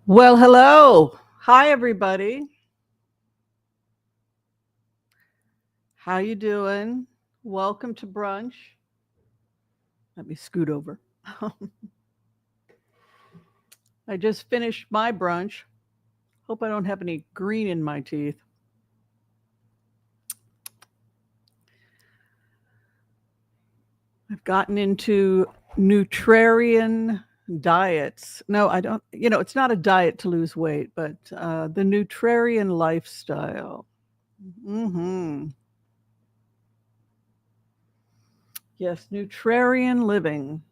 Well, hello. Hi, everybody. How you doing? Welcome to brunch. Let me scoot over. I just finished my brunch. Hope I don't have any green in my teeth. I've gotten into Nutrarian diets. No, I don't. It's not a diet to lose weight, but the Nutrarian lifestyle. Hmm. Yes, Nutrarian living.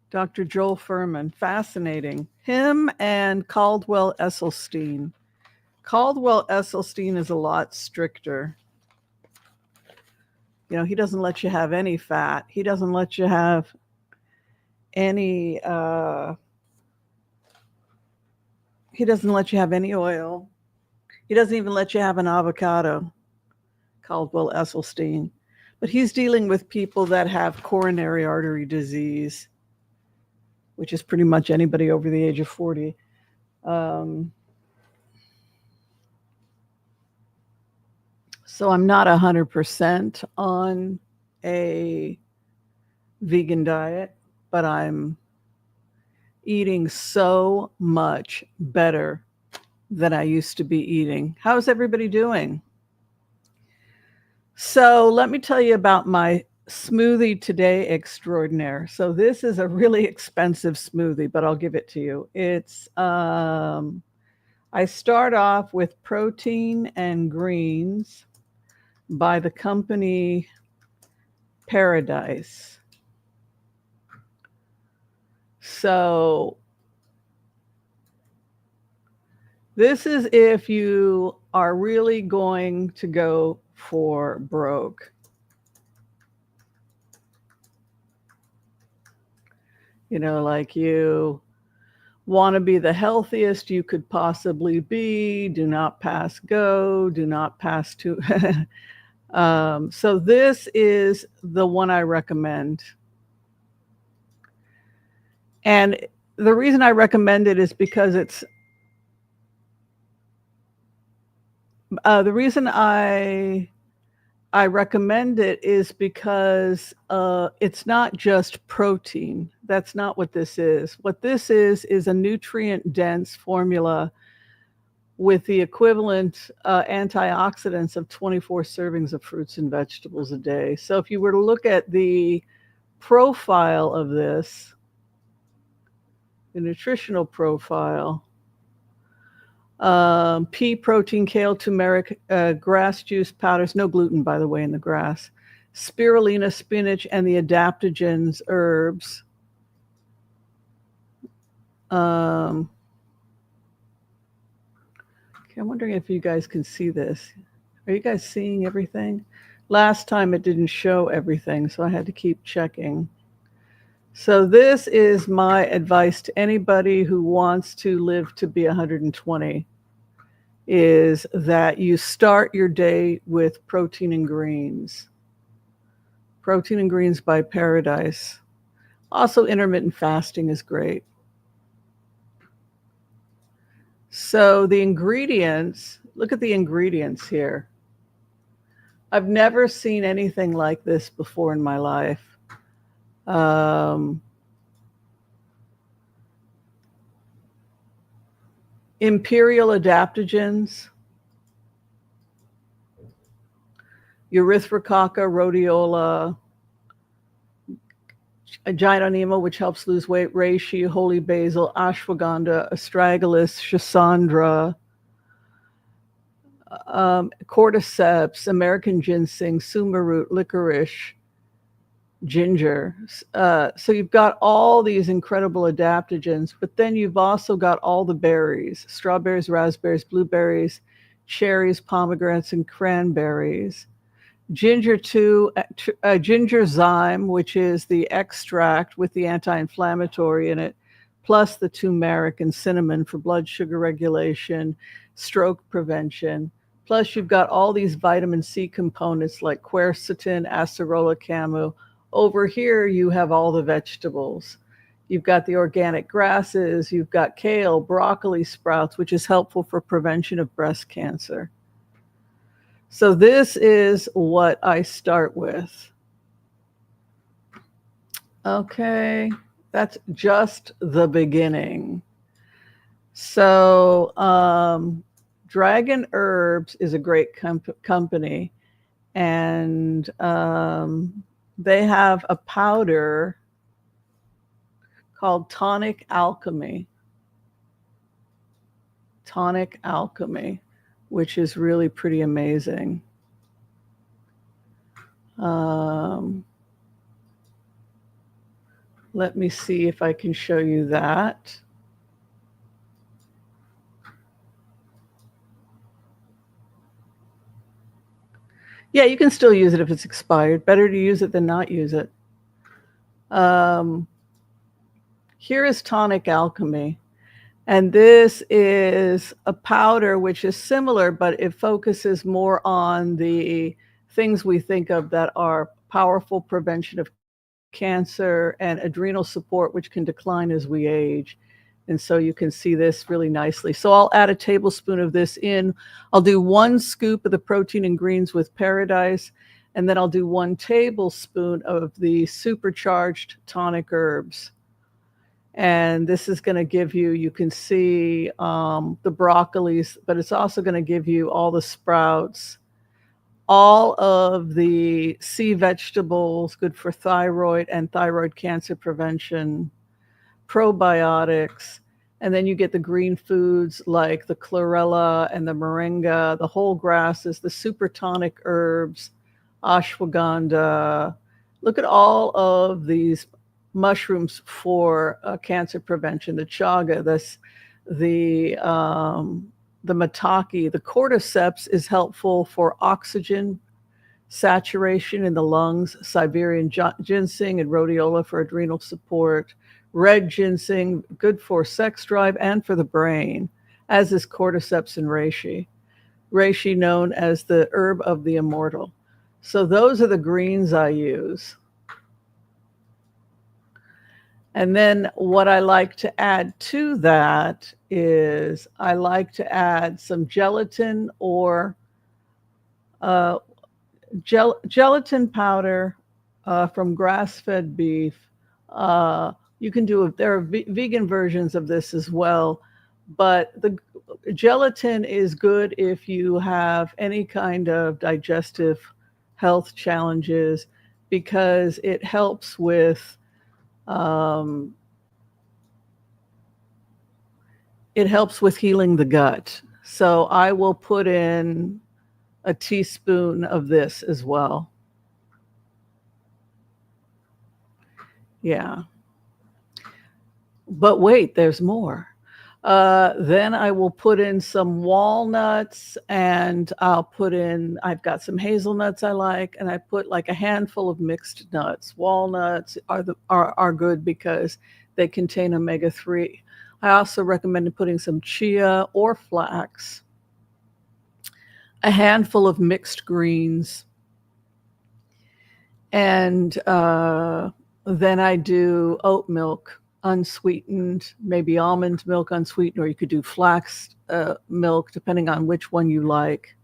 Dr. Joel Furman, fascinating. Him and Caldwell Esselstyn. Caldwell Esselstyn is a lot stricter. He doesn't let you have any fat. He doesn't let you have any. He doesn't let you have any oil. He doesn't even let you have an avocado. Caldwell Esselstyn, but he's dealing with people that have coronary artery disease, which is pretty much anybody over the age of 40. So I'm not 100% on a vegan diet, but I'm eating so much better than I used to be eating. How's everybody doing? So let me tell you about my smoothie today extraordinaire. So this is a really expensive smoothie, but I'll give it to you. I start off with protein and greens by the company Paradise. So this is if you are really going to go for broke. Like you want to be the healthiest you could possibly be. Do not pass go. Do not pass to. So this is the one I recommend. And the reason I recommend it is because the reason I recommend it is because it's not just protein. That's not what this is. What this is a nutrient-dense formula with the equivalent antioxidants of 24 servings of fruits and vegetables a day. So if you were to look at the profile of this, the nutritional profile, pea protein, kale, turmeric, grass juice powders, no gluten, by the way, in the grass, spirulina, spinach, and the adaptogens, herbs. Okay, I'm wondering if you guys can see this. Are you guys seeing everything? Last time it didn't show everything, so I had to keep checking. So this is my advice to anybody who wants to live to be 120, is that you start your day with protein and greens. Protein and greens by Paradise. Also, intermittent fasting is great. So the ingredients, look at the ingredients here. I've never seen anything like this before in my life. Imperial adaptogens, Erythrococcus, rhodiola, Gynonema, which helps lose weight, reishi, holy basil, ashwagandha, astragalus, schisandra, cordyceps, American ginseng, suma root, licorice, ginger. So you've got all these incredible adaptogens, but then you've also got all the berries: strawberries, raspberries, blueberries, cherries, pomegranates, and cranberries. Ginger zyme, which is the extract with the anti-inflammatory in it, plus the turmeric and cinnamon for blood sugar regulation, stroke prevention. Plus you've got all these vitamin C components like quercetin, acerola camu. Over here you have all the vegetables. You've got the organic grasses, you've got kale, broccoli sprouts, which is helpful for prevention of breast cancer. So this is what I start with. Okay, that's just the beginning. So Dragon Herbs is a great company, and they have a powder called Tonic Alchemy. Tonic Alchemy, which is really pretty amazing. Let me see if I can show you that. Yeah, you can still use it if it's expired. Better to use it than not use it. Here is Tonic Alchemy. And this is a powder which is similar, but it focuses more on the things we think of that are powerful prevention of cancer and adrenal support, which can decline as we age. And so you can see this really nicely. So I'll add a tablespoon of this in. I'll do 1 scoop of the Protein and Greens with Paradise, and then I'll do 1 tablespoon of the supercharged tonic herbs. And this is going to give you, you can see the broccolis, but it's also going to give you all the sprouts, all of the sea vegetables, good for thyroid and thyroid cancer prevention, probiotics, and then you get the green foods like the chlorella and the moringa, the whole grasses, the super tonic herbs, ashwagandha. Look at all of these mushrooms for cancer prevention, the chaga, the maitake. The cordyceps is helpful for oxygen saturation in the lungs, Siberian ginseng and rhodiola for adrenal support, red ginseng, good for sex drive and for the brain, as is cordyceps and reishi. Reishi known as the herb of the immortal. So those are the greens I use. And then what I like to add to that is I like to add some gelatin or gelatin powder from grass-fed beef. You can do, there are vegan versions of this as well, but the gelatin is good if you have any kind of digestive health challenges because it helps with healing the gut. So I will put in a teaspoon of this as well. Yeah. But wait, there's more. Then I will put in some walnuts and I've got some hazelnuts I like, and I put like a handful of mixed nuts. Walnuts are good because they contain omega-3. I also recommend putting some chia or flax, a handful of mixed greens, and then I do oat milk unsweetened, maybe almond milk unsweetened, or you could do flax milk, depending on which one you like.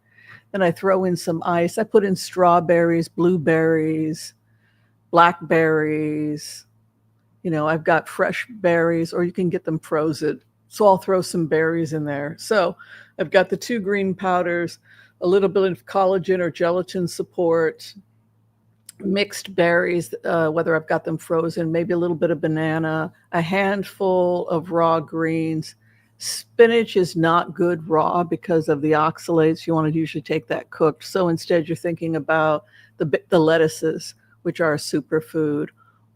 Then I throw in some ice. I put in strawberries, blueberries, blackberries. You know, I've got fresh berries, or you can get them frozen. So I'll throw some berries in there. So I've got the 2 green powders, a little bit of collagen or gelatin support, mixed berries, whether I've got them frozen, maybe a little bit of banana, a handful of raw greens. Spinach is not good raw because of the oxalates. You want to usually take that cooked. So instead you're thinking about the lettuces, which are a superfood,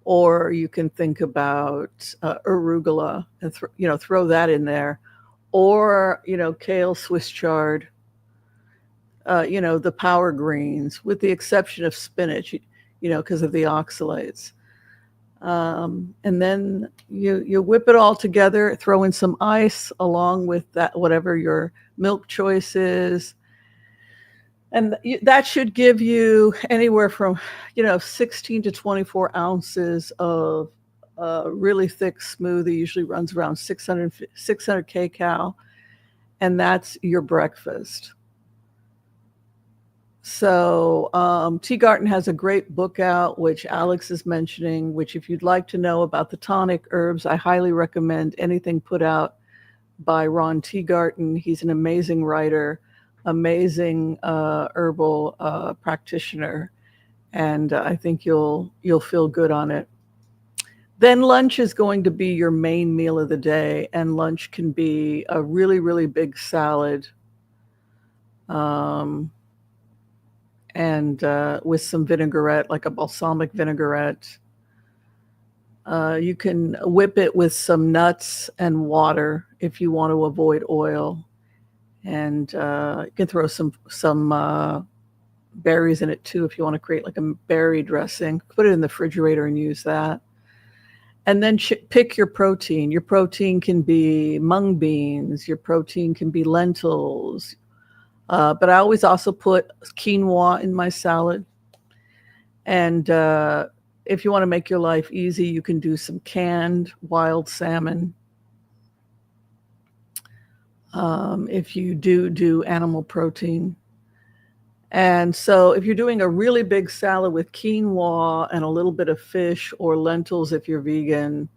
or you can think about arugula and throw that in there, or kale, Swiss chard, the power greens, with the exception of spinach, because of the oxalates. And then you whip it all together, throw in some ice along with that, whatever your milk choice is. And that should give you anywhere from, 16 to 24 ounces of a really thick smoothie, usually runs around 600 kcal, and that's your breakfast. So Teagarden has a great book out, which Alex is mentioning, which if you'd like to know about the tonic herbs, I highly recommend anything put out by Ron Teagarden. He's an amazing writer, amazing herbal practitioner, and I think you'll feel good on it. Then lunch is going to be your main meal of the day, and lunch can be a really, really big salad. And with some vinaigrette, like a balsamic vinaigrette. You can whip it with some nuts and water if you want to avoid oil. And you can throw some berries in it too if you want to create like a berry dressing. Put it in the refrigerator and use that. And then pick your protein. Your protein can be mung beans. Your protein can be lentils. But I always also put quinoa in my salad. And if you want to make your life easy, you can do some canned wild salmon. If you do animal protein. And so if you're doing a really big salad with quinoa and a little bit of fish or lentils if you're vegan,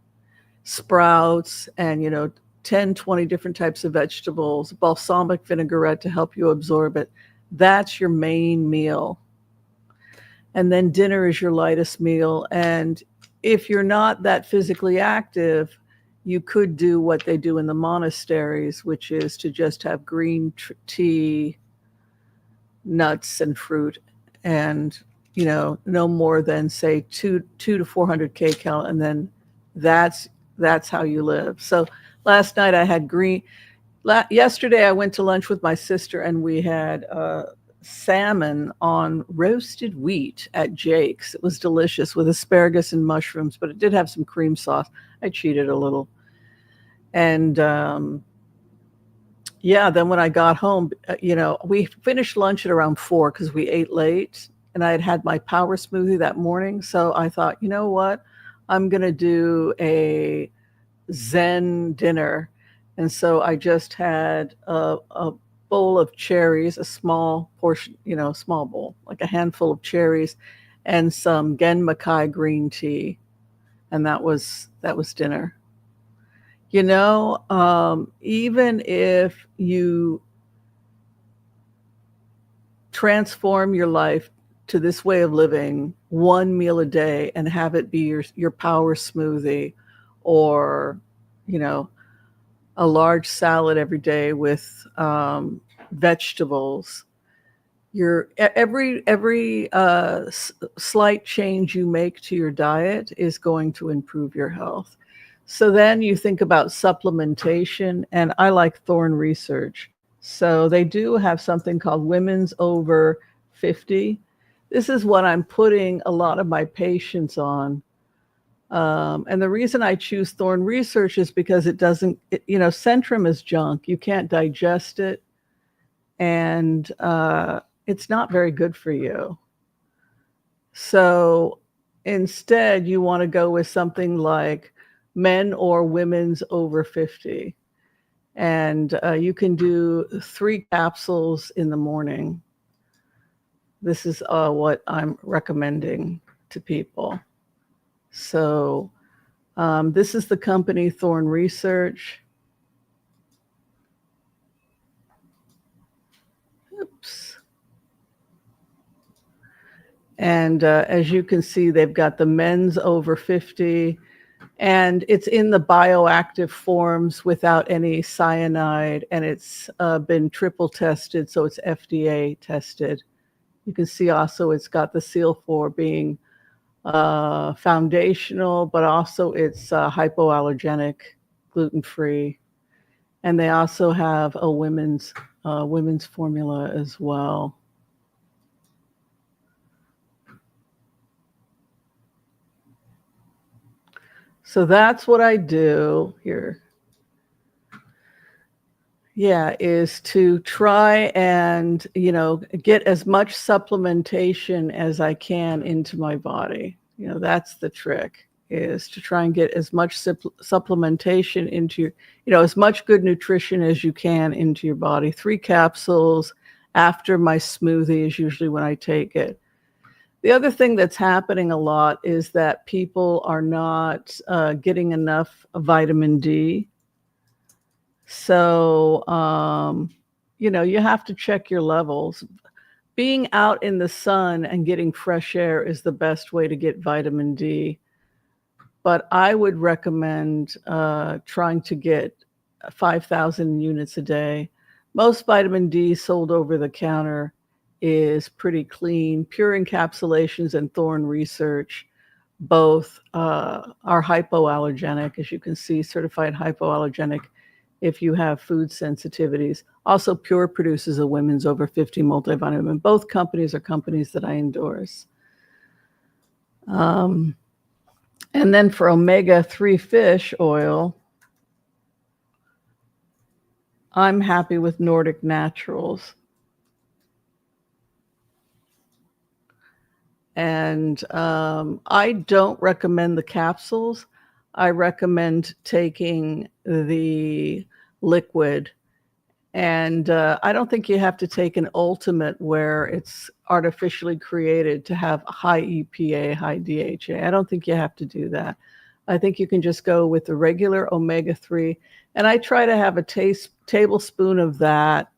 sprouts, and 10, 20 different types of vegetables, balsamic vinaigrette to help you absorb it. That's your main meal. And then dinner is your lightest meal. And if you're not that physically active, you could do what they do in the monasteries, which is to just have green tea, nuts, and fruit, and no more than say 200 to 400 kcal, and then that's how you live. So last night I had yesterday I went to lunch with my sister and we had salmon on roasted wheat at Jake's. It was delicious with asparagus and mushrooms, but it did have some cream sauce. I cheated a little. And then when I got home, we finished lunch at around 4 because we ate late, and I had my power smoothie that morning. So I thought, you know what? I'm going to do a Zen dinner. And so I just had a bowl of cherries, a small portion, small bowl, like a handful of cherries, and some Genmakai green tea. And that was dinner. Even if you transform your life to this way of living, one meal a day, and have it be your power smoothie, or a large salad every day with vegetables, every slight change you make to your diet is going to improve your health. So then you think about supplementation, and I like Thorne Research. So they do have something called Women's Over 50. This is what I'm putting a lot of my patients on. And the reason I choose Thorne Research is because Centrum is junk. You can't digest it, and it's not very good for you. So instead, you want to go with something like Men or Women's Over 50. And you can do 3 capsules in the morning. This is what I'm recommending to people. So this is the company Thorne Research. Oops. And as you can see, they've got the Men's Over 50. And it's in the bioactive forms without any cyanide, and it's been triple tested, so it's FDA tested. You can see also it's got the seal for being foundational, but also it's hypoallergenic, gluten-free, and they also have a women's formula as well. So that's what I do here. Yeah, is to try and, get as much supplementation as I can into my body. That's the trick. is to try and get as much supplementation into your, as much good nutrition as you can into your body. 3 capsules after my smoothie is usually when I take it. The other thing that's happening a lot is that people are not getting enough vitamin D. So, you have to check your levels. Being out in the sun and getting fresh air is the best way to get vitamin D. But I would recommend trying to get 5,000 units a day. Most vitamin D sold over the counter is pretty clean. Pure Encapsulations and Thorne Research both are hypoallergenic, as you can see, certified hypoallergenic if you have food sensitivities. Also, Pure produces a women's over 50 multivitamin. Both companies are companies that I endorse. And then for omega-3 fish oil, I'm happy with Nordic Naturals. And I don't recommend the capsules. I recommend taking the liquid. And I don't think you have to take an ultimate where it's artificially created to have high EPA, high DHA. I don't think you have to do that. I think you can just go with the regular omega-3. And I try to have a tablespoon of that,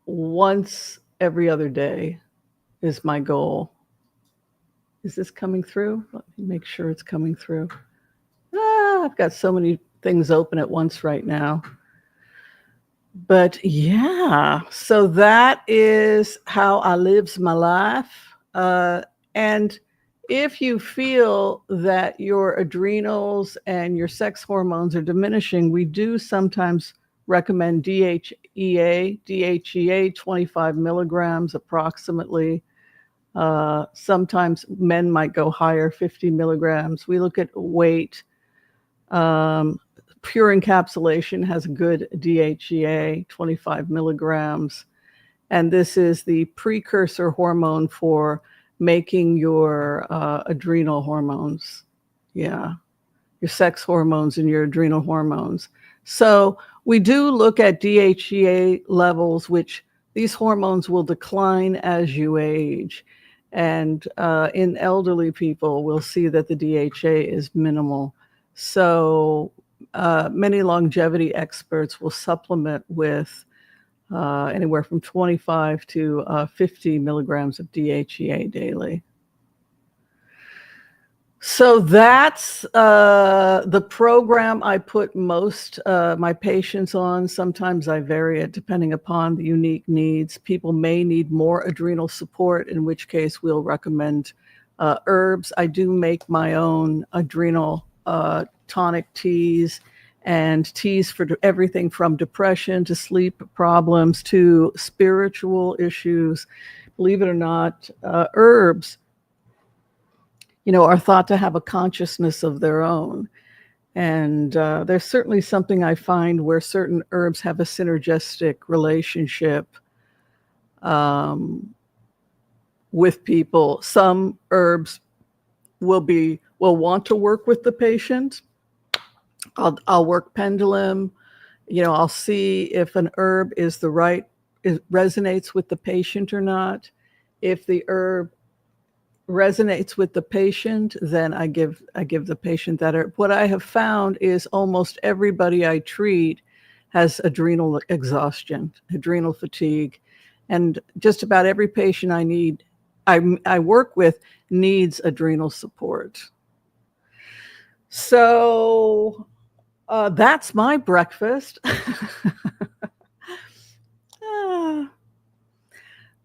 once every other day is my goal. Is this coming through? Let me make sure it's coming through. I've got so many things open at once right now. But yeah, so that is how I lives my life. And if you feel that your adrenals and your sex hormones are diminishing, we do sometimes recommend DHEA 25 milligrams approximately. Sometimes men might go higher, 50 milligrams. We look at weight. Pure Encapsulation has a good DHEA, 25 milligrams. And this is the precursor hormone for making your adrenal hormones. Yeah, your sex hormones and your adrenal hormones. So we do look at DHEA levels, which these hormones will decline as you age. And in elderly people, we'll see that the DHA is minimal. So many longevity experts will supplement with anywhere from 25 to 50 milligrams of DHEA daily. So that's the program I put most my patients on. Sometimes I vary it depending upon the unique needs. People may need more adrenal support, in which case we'll recommend herbs. I do make my own adrenal tonic teas and teas for everything from depression to sleep problems to spiritual issues. Believe it or not, herbs are thought to have a consciousness of their own. And there's certainly something I find where certain herbs have a synergistic relationship with people. Some herbs will want to work with the patient. I'll work pendulum. I'll see if an herb is it resonates with the patient or not. If the herb resonates with the patient, then I give the patient that herb. What I have found is almost everybody I treat has adrenal exhaustion, adrenal fatigue, and just about every patient I work with needs adrenal support. So that's my breakfast.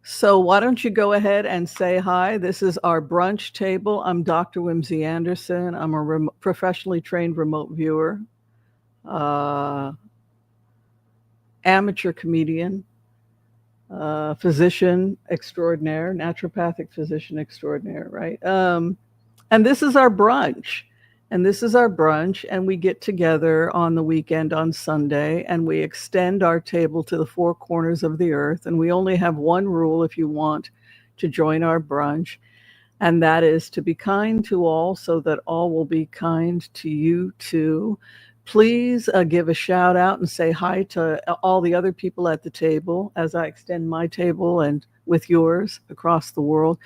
So why don't you go ahead and say hi? This is our brunch table. I'm Dr. Whimsy Anderson. I'm a professionally trained remote viewer, amateur comedian, physician extraordinaire, naturopathic physician extraordinaire, right? And this is our brunch. And we get together on the weekend on Sunday, and we extend our table to the 4 corners of the earth. And we only have one rule if you want to join our brunch. and that is to be kind to all so that all will be kind to you too. Please give a shout out and say hi to all the other people at the table as I extend my table and with yours across the world.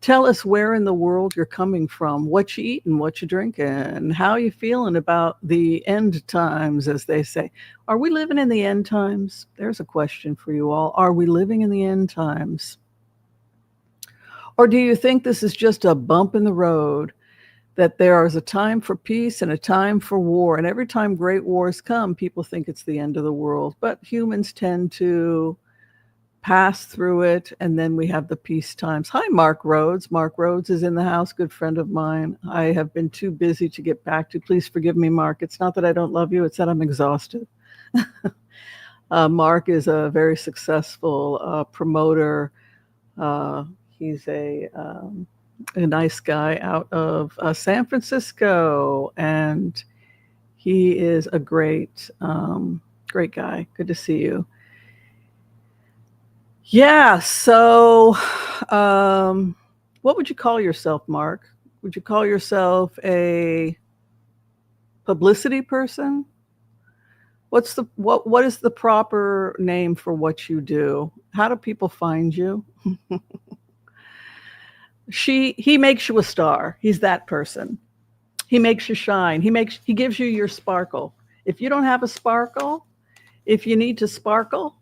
Tell us where in the world you're coming from, what you eating, what you drinking, how you feeling about the end times, as they say. Are we living in the end times? There's a question for you all. Are we living in the end times? Or do you think this is just a bump in the road, that there is a time for peace and a time for war? And every time great wars come, people think it's the end of the world. But humans tend to pass through it, and then we have the peace times. Hi, Mark Rhodes. Mark Rhodes is in the house, good friend of mine. I have been too busy to get back to. Please forgive me, Mark. It's not that I don't love you, it's that I'm exhausted. Mark is a very successful promoter. He's a nice guy out of San Francisco, and he is a great guy. Good to see you. Yeah, so what would you call yourself, Mark? Would you call yourself a publicity person? What is the proper name for what you do? How do people find you? He makes you a star. He's that person. He makes you shine. He gives you your sparkle. If you don't have a sparkle, if you need to sparkle,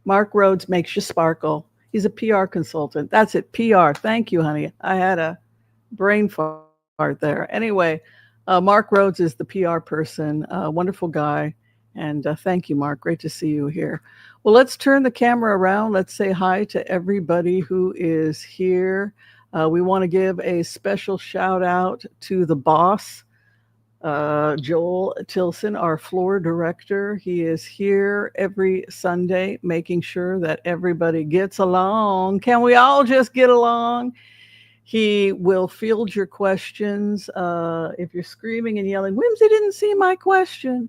Mark Rhodes makes you sparkle. He's a PR consultant. That's it, PR. Thank you, honey. I had a brain fart there. Anyway, Mark Rhodes is the PR person, wonderful guy. And thank you, Mark. Great to see you here. Well, let's turn the camera around. Let's say hi to everybody who is here. We want to give a special shout out to the boss, Joel Tilson, our floor director. He is here every Sunday making sure that everybody gets along. Can we all just get along? He will field your questions. If you're screaming and yelling, Whimsy didn't see my question,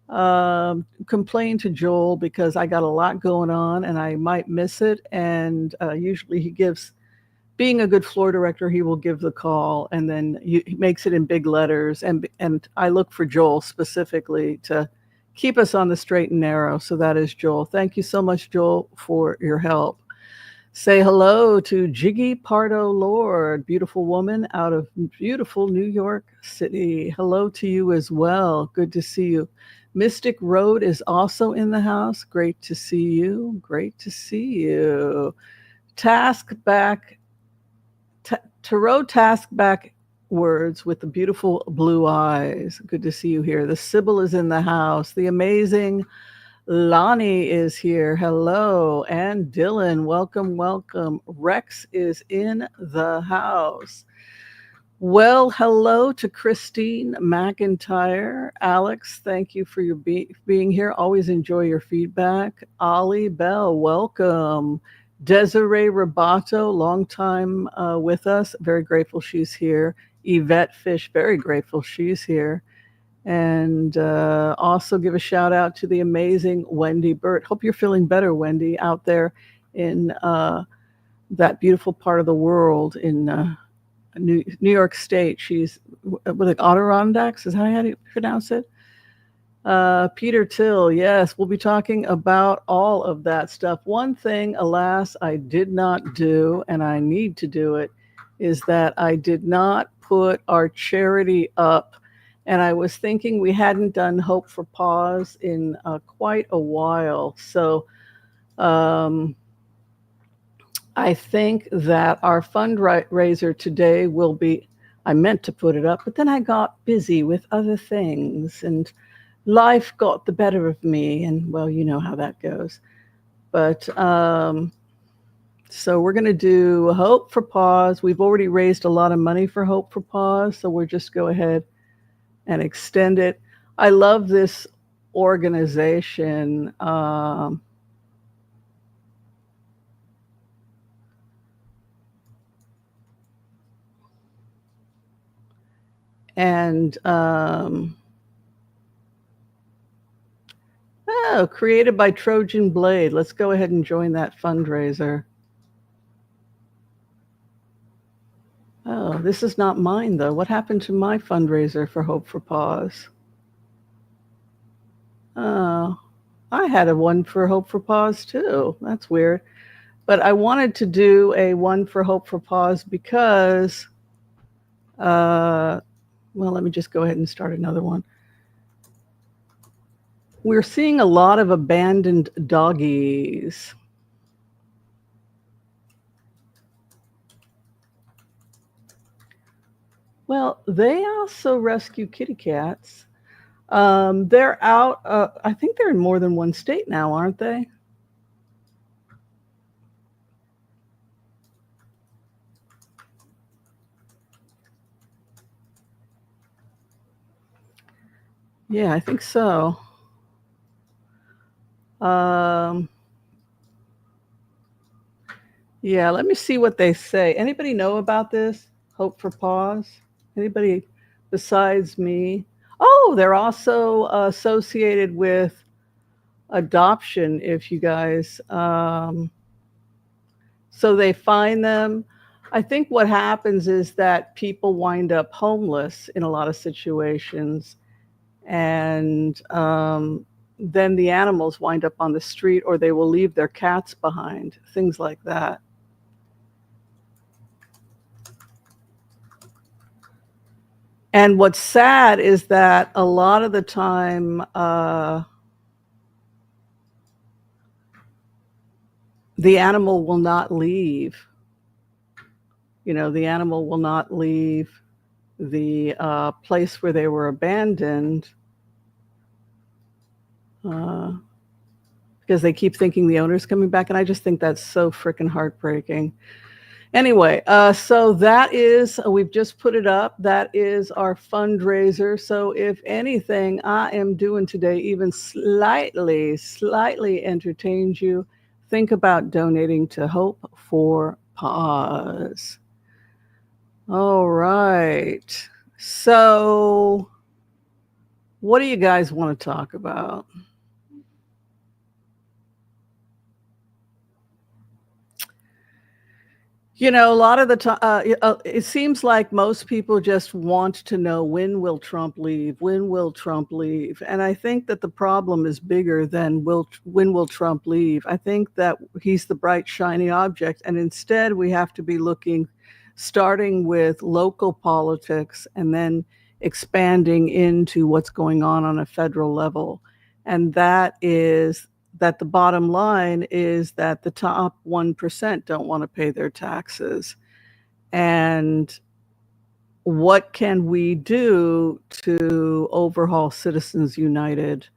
complain to Joel, because I got a lot going on and I might miss it. And usually he gives, being a good floor director, he will give the call, and then he makes it in big letters. And I look for Joel specifically to keep us on the straight and narrow. So that is Joel. Thank you so much, Joel, for your help. Say hello to Jiggy Pardo Lord, beautiful woman out of beautiful New York City. Hello to you as well. Good to see you. Mystic Road is also in the house. Great to see you. Great to see you. Taskback, Tarot Taskback words with the beautiful blue eyes. Good to see you here. The Sybil is in the house. The amazing Lonnie is here. Hello. And Dylan, welcome, welcome. Rex is in the house. Well, hello to Christine McIntyre. Alex, thank you for your being here. Always enjoy your feedback. Ollie Bell, welcome. Desiree Rabato, long time with us. Very grateful she's here. Yvette Fish, very grateful she's here. And also give a shout out to the amazing Wendy Burt. Hope you're feeling better, Wendy, out there in that beautiful part of the world in New York State. She's with the Adirondacks. Is that how you pronounce it? Peter Till, yes, we'll be talking about all of that stuff. One thing, alas, I did not do, and I need to do it, is that I did not put our charity up. And I was thinking we hadn't done Hope for Pause in quite a while. So I think that our fundraiser today will be, I meant to put it up, but then I got busy with other things and life got the better of me. And well, you know how that goes. But so we're going to do Hope for Pause. We've already raised a lot of money for Hope for Pause. So we'll just go ahead and extend it. I love this organization. Created by Trojan Blade. Let's go ahead and join that fundraiser. Oh, this is not mine though. What happened to my fundraiser for Hope for Paws? Oh, I had a one for Hope for Paws too. That's weird. But I wanted to do a one for Hope for Paws because, well, let me just go ahead and start another one. We're seeing a lot of abandoned doggies. Well, they also rescue kitty cats. They're out, I think they're in more than one state now, aren't they? Yeah, I think so. Um, yeah, let me see what they say. Anybody know about this? Hope for Paws? Anybody besides me? Oh, they're also associated with adoption, if you guys. So they find them. I think what happens is that people wind up homeless in a lot of situations, and then the animals wind up on the street, or they will leave their cats behind, things like that. And what's sad is that a lot of the time, the animal will not leave. You know, the animal will not leave the place where they were abandoned uh, because they keep thinking the owner's coming back. And I just think that's so freaking heartbreaking. Anyway, so that is, we've just put it up. That is our fundraiser. So if anything I am doing today even slightly entertains you, think about donating to Hope for Paws. All right. So what do you guys want to talk about? You know, a lot of the time, it seems like most people just want to know, when will Trump leave? When will Trump leave? And I think that the problem is bigger than when will Trump leave? I think that he's the bright, shiny object. And instead, we have to be looking, starting with local politics and then expanding into what's going on a federal level. And that is that the bottom line is that the top 1% don't want to pay their taxes. And what can we do to overhaul Citizens United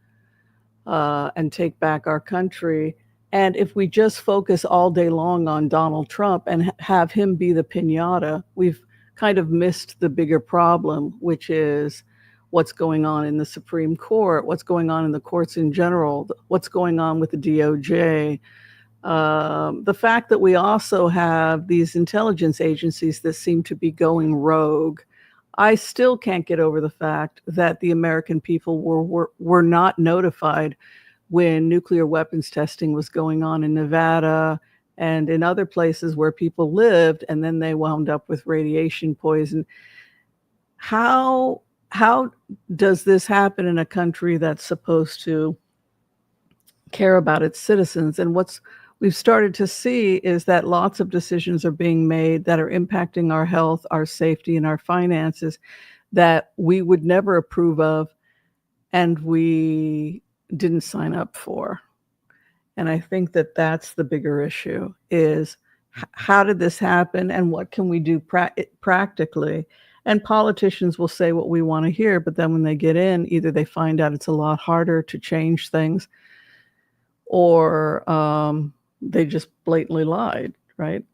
and take back our country? And if we just focus all day long on Donald Trump and have him be the pinata, we've kind of missed the bigger problem, which is what's going on in the Supreme Court, what's going on in the courts in general, what's going on with the DOJ. The fact that we also have these intelligence agencies that seem to be going rogue. I still can't get over the fact that the American people were not notified when nuclear weapons testing was going on in Nevada and in other places where people lived, and then they wound up with radiation poison. How does this happen in a country that's supposed to care about its citizens? And what's we've started to see is that lots of decisions are being made that are impacting our health, our safety, and our finances that we would never approve of and we didn't sign up for. And I think that that's the bigger issue is how did this happen and what can we do practically? And politicians will say what we want to hear, but then when they get in, either they find out it's a lot harder to change things or they just blatantly lied, right?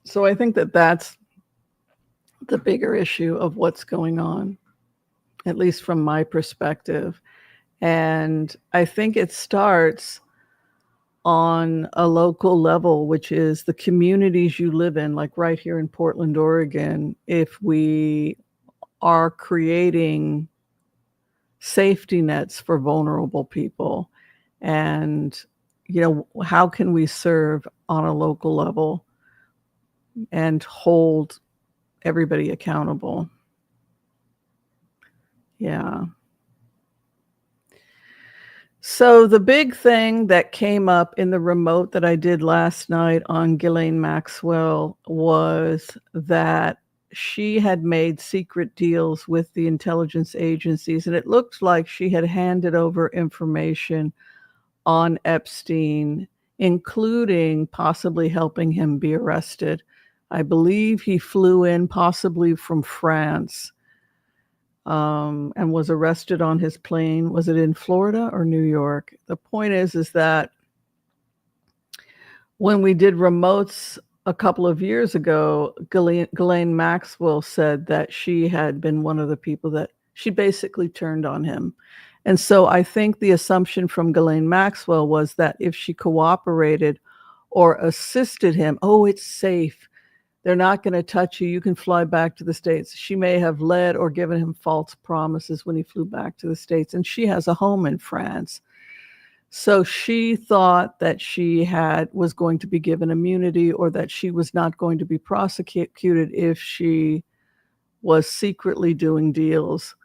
So I think that that's the bigger issue of what's going on, at least from my perspective. And I think it starts on a local level, which is the communities you live in, like right here in Portland, Oregon. If we are creating safety nets for vulnerable people, and you know, how can we serve on a local level and hold everybody accountable. Yeah. So the big thing that came up in the remote that I did last night on Ghislaine Maxwell was that she had made secret deals with the intelligence agencies, and it looked like she had handed over information on Epstein, including possibly helping him be arrested. I believe he flew in possibly from France, and was arrested on his plane. Was it in Florida or New York? The point is that when we did remotes a couple of years ago, Ghislaine Maxwell said that she had been one of the people that she basically turned on him. And so I think the assumption from Ghislaine Maxwell was that if she cooperated or assisted him, oh, it's safe. They're not going to touch you. You can fly back to the States. She may have led or given him false promises when he flew back to the States. And she has a home in France. So she thought that she was going to be given immunity, or that she was not going to be prosecuted if she was secretly doing deals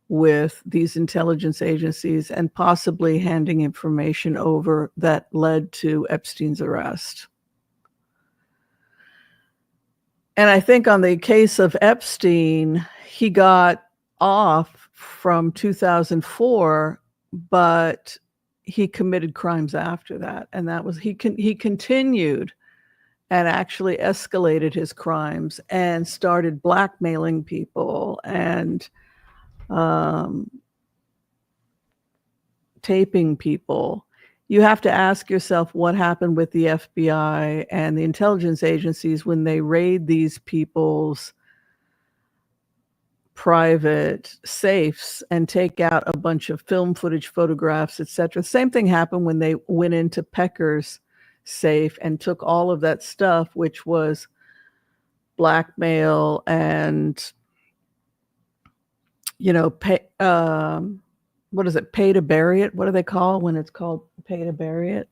with these intelligence agencies and possibly handing information over that led to Epstein's arrest. And I think on the case of Epstein, he got off from 2004, but he committed crimes after that. And that was, he continued and actually escalated his crimes and started blackmailing people and taping people. You have to ask yourself what happened with the FBI and the intelligence agencies when they raid these people's private safes and take out a bunch of film footage, photographs, etc. Same thing happened when they went into Pecker's safe and took all of that stuff, which was blackmail and, what is it? Pay to bury it. What do they call when it's called pay to bury it?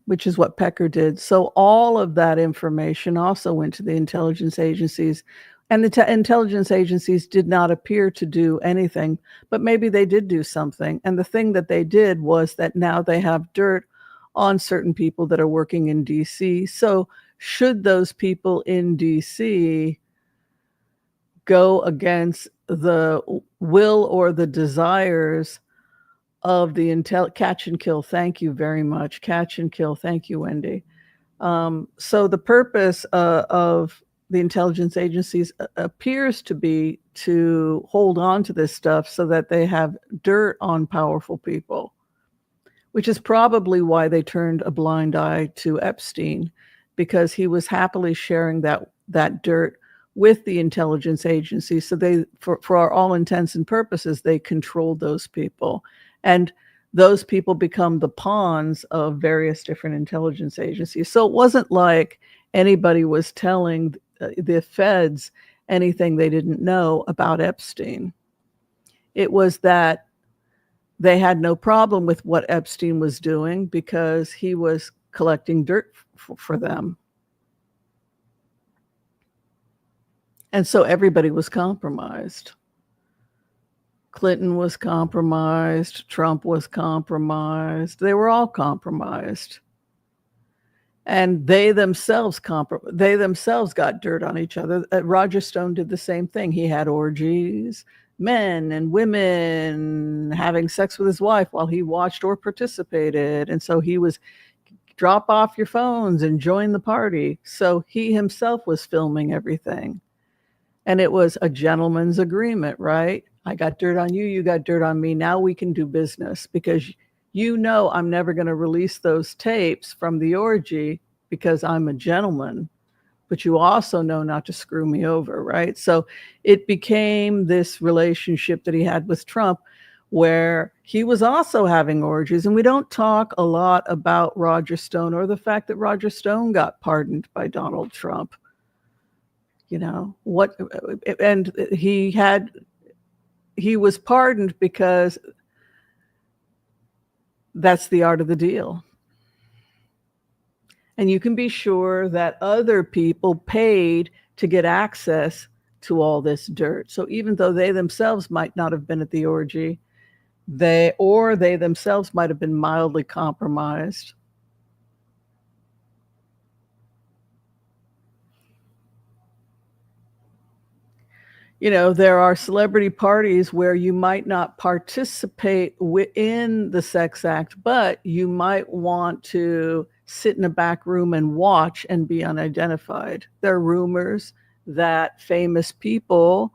Which is what Pecker did. So all of that information also went to the intelligence agencies, and the intelligence agencies did not appear to do anything, but maybe they did do something. And the thing that they did was that now they have dirt on certain people that are working in DC. So should those people in DC go against the will or the desires of the catch and kill? Thank you very much. Catch and kill. Thank you, Wendy. So the purpose of the intelligence agencies appears to be to hold on to this stuff so that they have dirt on powerful people, which is probably why they turned a blind eye to Epstein, because he was happily sharing that dirt with the intelligence agencies. So they, for all intents and purposes, they controlled those people. And those people become the pawns of various different intelligence agencies. So it wasn't like anybody was telling the feds anything they didn't know about Epstein. It was that they had no problem with what Epstein was doing because he was collecting dirt for them. And so everybody was compromised. Clinton was compromised. Trump was compromised. They were all compromised. And they themselves got dirt on each other. Roger Stone did the same thing. He had orgies, men and women having sex with his wife while he watched or participated. And so he was, drop off your phones and join the party. So he himself was filming everything. And it was a gentleman's agreement, right? I got dirt on you, you got dirt on me. Now we can do business, because I'm never going to release those tapes from the orgy because I'm a gentleman, but you also know not to screw me over, right? So it became this relationship that he had with Trump, where he was also having orgies. And we don't talk a lot about Roger Stone or the fact that Roger Stone got pardoned by Donald Trump. And he was pardoned because that's the art of the deal. And you can be sure that other people paid to get access to all this dirt. So even though they themselves might not have been at the orgy, they themselves might have been mildly compromised. There are celebrity parties where you might not participate in the sex act, but you might want to sit in a back room and watch and be unidentified. There are rumors that famous people,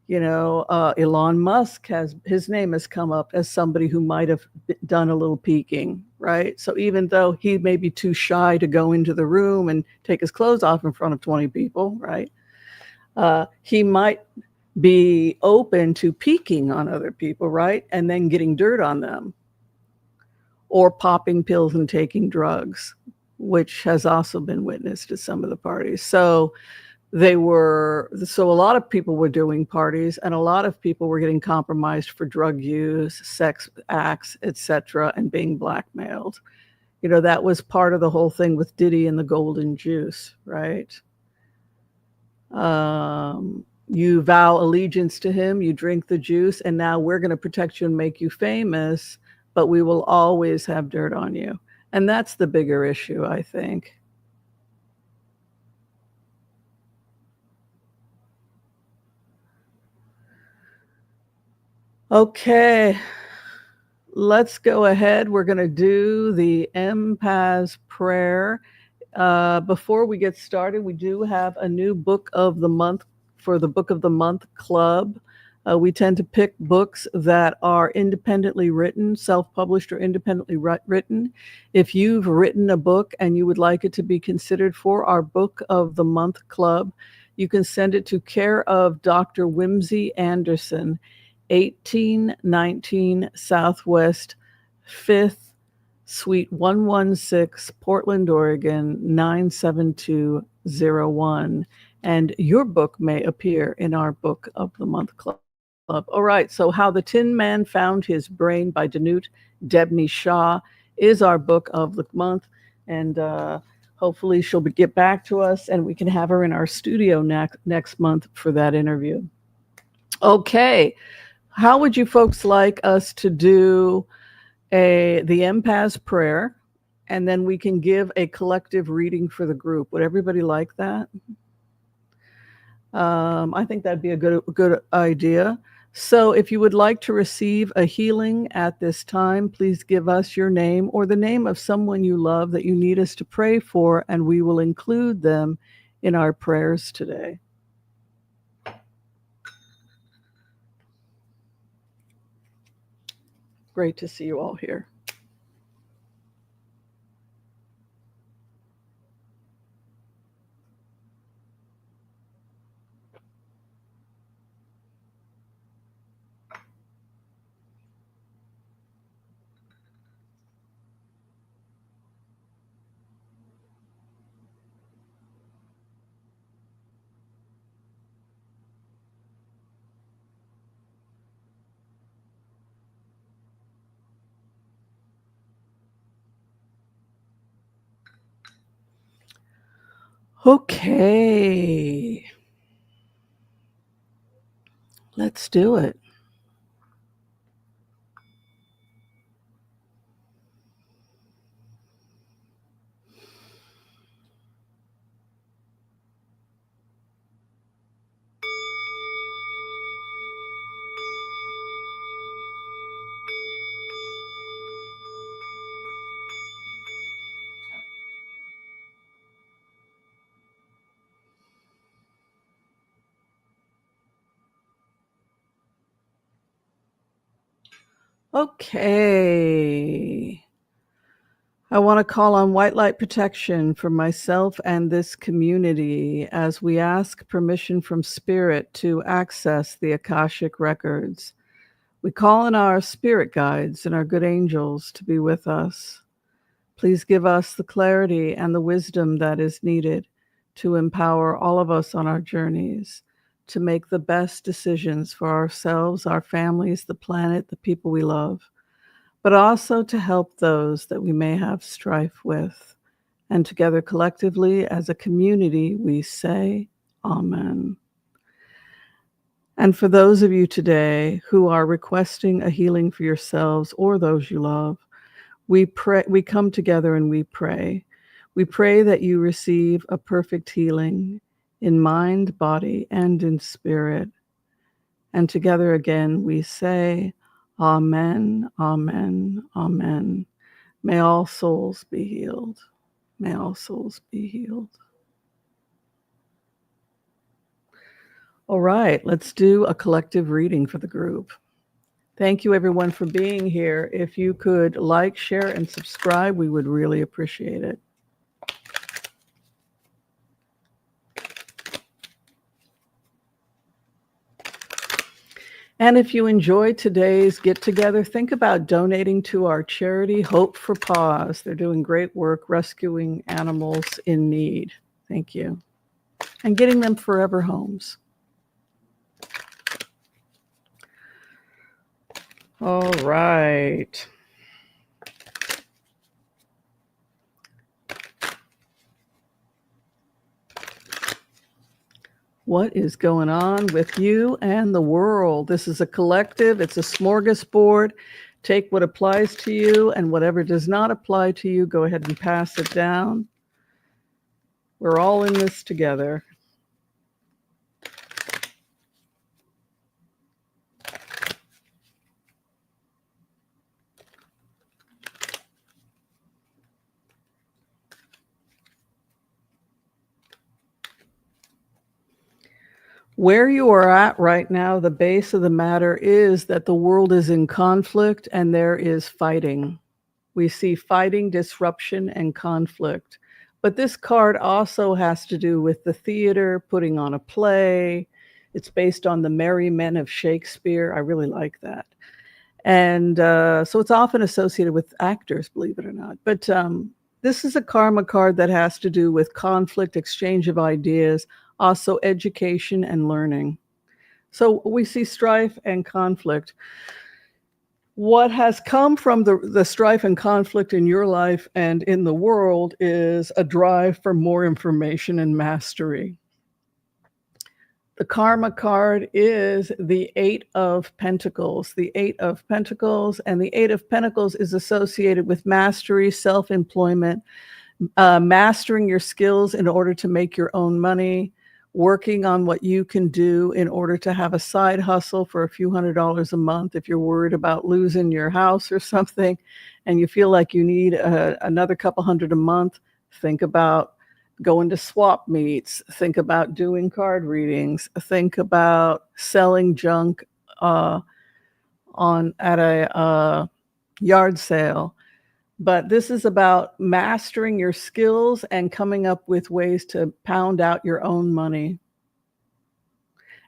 Elon Musk his name has come up as somebody who might have done a little peeking, right? So even though he may be too shy to go into the room and take his clothes off in front of 20 people, right? He might be open to peeking on other people, right? And then getting dirt on them, or popping pills and taking drugs, which has also been witnessed at some of the parties. So a lot of people were doing parties, and a lot of people were getting compromised for drug use, sex acts, etc., and being blackmailed. That was part of the whole thing with Diddy and the golden juice, right? You vow allegiance to him, you drink the juice, and now we're going to protect you and make you famous, but we will always have dirt on you. And that's the bigger issue, I think. Okay, let's go ahead. We're going to do the Empath's prayer. Before we get started, we do have a new book of the month for the Book of the Month Club. We tend to pick books that are independently written, self-published or independently written. If you've written a book and you would like it to be considered for our Book of the Month Club, you can send it to care of Dr. Whimsy Anderson, 1819 Southwest 5th Suite 116, Portland, Oregon, 97201. And your book may appear in our Book of the Month Club. All right, so How the Tin Man Found His Brain by Danut Debney Shah is our Book of the Month. And hopefully she'll get back to us and we can have her in our studio next month for that interview. Okay, how would you folks like us to do the Empath's prayer, and then we can give a collective reading for the group? Would everybody like that? I think that'd be a good idea. So if you would like to receive a healing at this time, please give us your name or the name of someone you love that you need us to pray for, and we will include them in our prayers today. Great to see you all here. Okay. Let's do it. Okay. I want to call on white light protection for myself and this community as we ask permission from Spirit to access the Akashic records. We call on our spirit guides and our good angels to be with us. Please give us the clarity and the wisdom that is needed to empower all of us on our journeys to make the best decisions for ourselves, our families, the planet, the people we love, but also to help those that we may have strife with And together collectively as a community, we say Amen. And for those of you today who are requesting a healing for yourselves or those you love, we come together and we pray. We pray that you receive a perfect healing in mind, body, and in spirit. And together again, we say, Amen, Amen, Amen. May all souls be healed. May all souls be healed. All right, let's do a collective reading for the group. Thank you, everyone, for being here. If you could like, share, and subscribe, we would really appreciate it. And if you enjoyed today's get-together, think about donating to our charity, Hope for Paws. They're doing great work rescuing animals in need. Thank you. And getting them forever homes. All right. What is going on with you and the world? This is a collective. It's a smorgasbord. Take what applies to you, and whatever does not apply to you, go ahead and pass it down. We're all in this together. Where you are at right now, the base of the matter is that the world is in conflict and there is fighting. We see fighting, disruption, and conflict. But this card also has to do with the theater, putting on a play. It's based on the Merry Men of Shakespeare. I really like that. And so it's often associated with actors, believe it or not. But this is a karma card that has to do with conflict, exchange of ideas, also education and learning. So we see strife and conflict. What has come from the strife and conflict in your life and in the world is a drive for more information and mastery. The karma card is the Eight of Pentacles. The Eight of Pentacles, and the Eight of Pentacles is associated with mastery, self-employment, mastering your skills in order to make your own money, working on what you can do in order to have a side hustle for a few $100s a month. If you're worried about losing your house or something and you feel like you need another couple $100 a month, think about going to swap meets, think about doing card readings, think about selling junk at a yard sale. But this is about mastering your skills and coming up with ways to pound out your own money.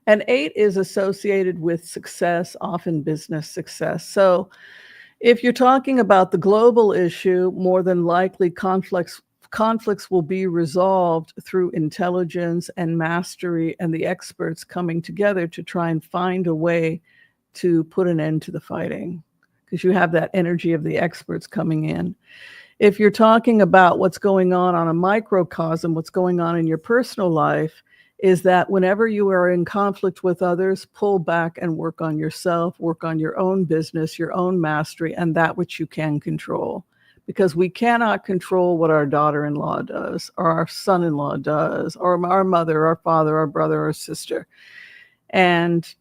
And 8 is associated with success, often business success. So if you're talking about the global issue, more than likely conflicts will be resolved through intelligence and mastery and the experts coming together to try and find a way to put an end to the fighting, because you have that energy of the experts coming in. If you're talking about what's going on a microcosm, what's going on in your personal life, is that whenever you are in conflict with others, pull back and work on yourself, work on your own business, your own mastery, and that which you can control. Because we cannot control what our daughter-in-law does, or our son-in-law does, or our mother, our father, our brother, or sister. And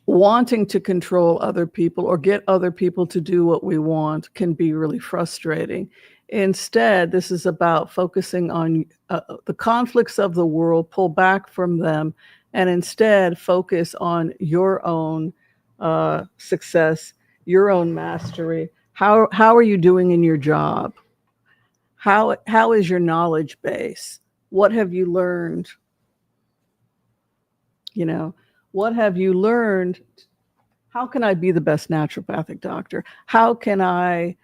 wanting to control other people or get other people to do what we want can be really frustrating. Instead, this is about focusing on the conflicts of the world, pull back from them, and instead focus on your own success, your own mastery. How are you doing in your job? How is your knowledge base? What have you learned? You know, what have you learned? How can I be the best naturopathic doctor? How can I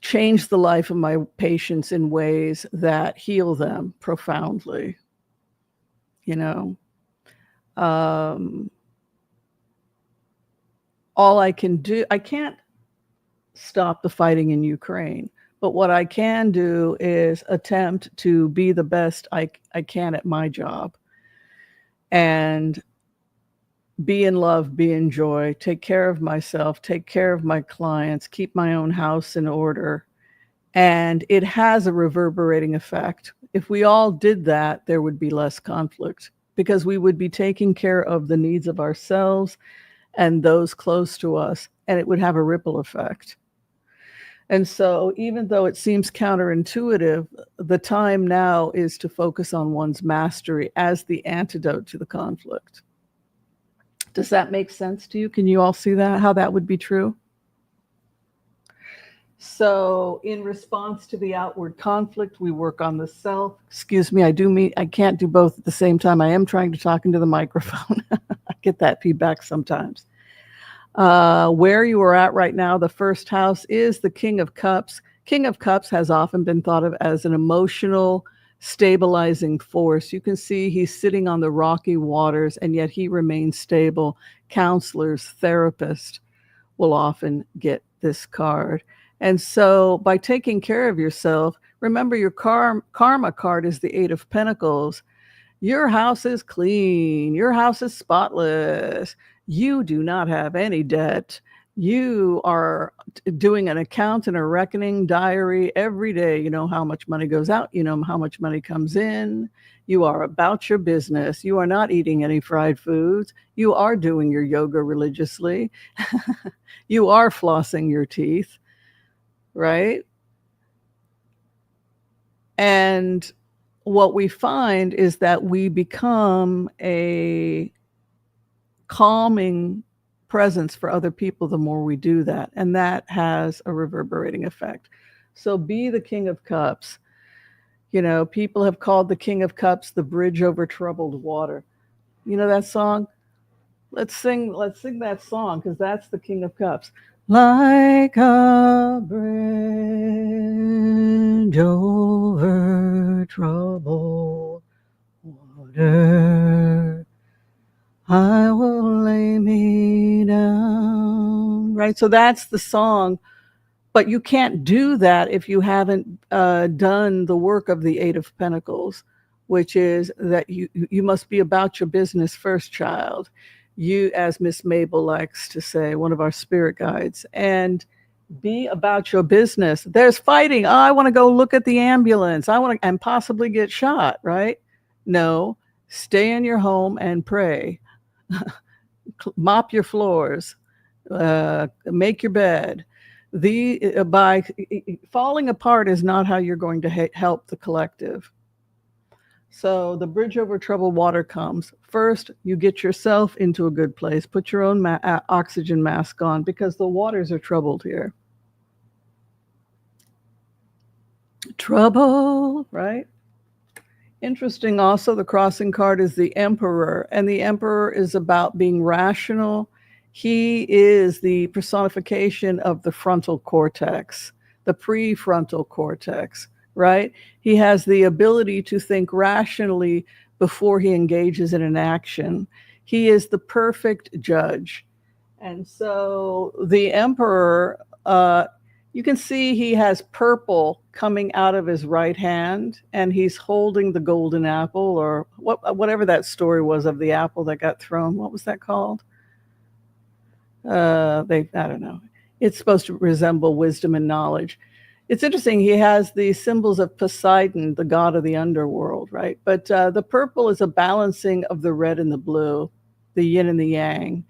change the life of my patients in ways that heal them profoundly? You know, all I can do, I can't stop the fighting in Ukraine, But what I can do is attempt to be the best I can at my job and be in love, be in joy, take care of myself, take care of my clients, keep my own house in order. And it has a reverberating effect. If we all did that, there would be less conflict because we would be taking care of the needs of ourselves and those close to us, and it would have a ripple effect. And so, even though it seems counterintuitive, the time now is to focus on one's mastery as the antidote to the conflict. Does that make sense to you? Can you all see that, how that would be true? So in response to the outward conflict, we work on the self. Excuse me, I can't do both at the same time. I am trying to talk into the microphone. I get that feedback sometimes. Where you are at right now, the first house is the King of Cups. King of Cups has often been thought of as an emotional, stabilizing force. You can see he's sitting on the rocky waters, and yet he remains stable. Counselors, therapists will often get this card. And so by taking care of yourself, remember your karma card is the Eight of Pentacles. Your house is clean. Your house is spotless. You do not have any debt. You are doing an account and a reckoning diary every day. You know how much money goes out. You know how much money comes in. You are about your business. You are not eating any fried foods. You are doing your yoga religiously. You are flossing your teeth, right? And what we find is that we become a calming presence for other people the more we do that. And that has a reverberating effect. So be the King of Cups. You know, people have called the King of Cups the bridge over troubled water. You know that song? Let's sing that song, because that's the King of Cups. Like a bridge over troubled water, I will lay me down. Right? So that's the song. But you can't do that if you haven't done the work of the Eight of Pentacles, which is that you must be about your business first, child. You, as Miss Mabel likes to say, one of our spirit guides, and be about your business. There's fighting. Oh, I want to go look at the ambulance. I want to, and possibly get shot, right? No, stay in your home and pray. Mop your floors. Make your bed. By falling apart is not how you're going to help the collective. So the bridge over troubled water comes. First, you get yourself into a good place. Put your own oxygen mask on, because the waters are troubled here. Trouble, right? Interesting also, the crossing card is the Emperor, and the Emperor is about being rational. He is the personification of the frontal cortex, the prefrontal cortex, right? He has the ability to think rationally before he engages in an action. He is the perfect judge. And so the Emperor, you can see he has purple coming out of his right hand, and he's holding the golden apple, or whatever that story was of the apple that got thrown. What was that called? I don't know. It's supposed to resemble wisdom and knowledge. It's interesting. He has the symbols of Poseidon, the god of the underworld, right? But the purple is a balancing of the red and the blue, the yin and the yang.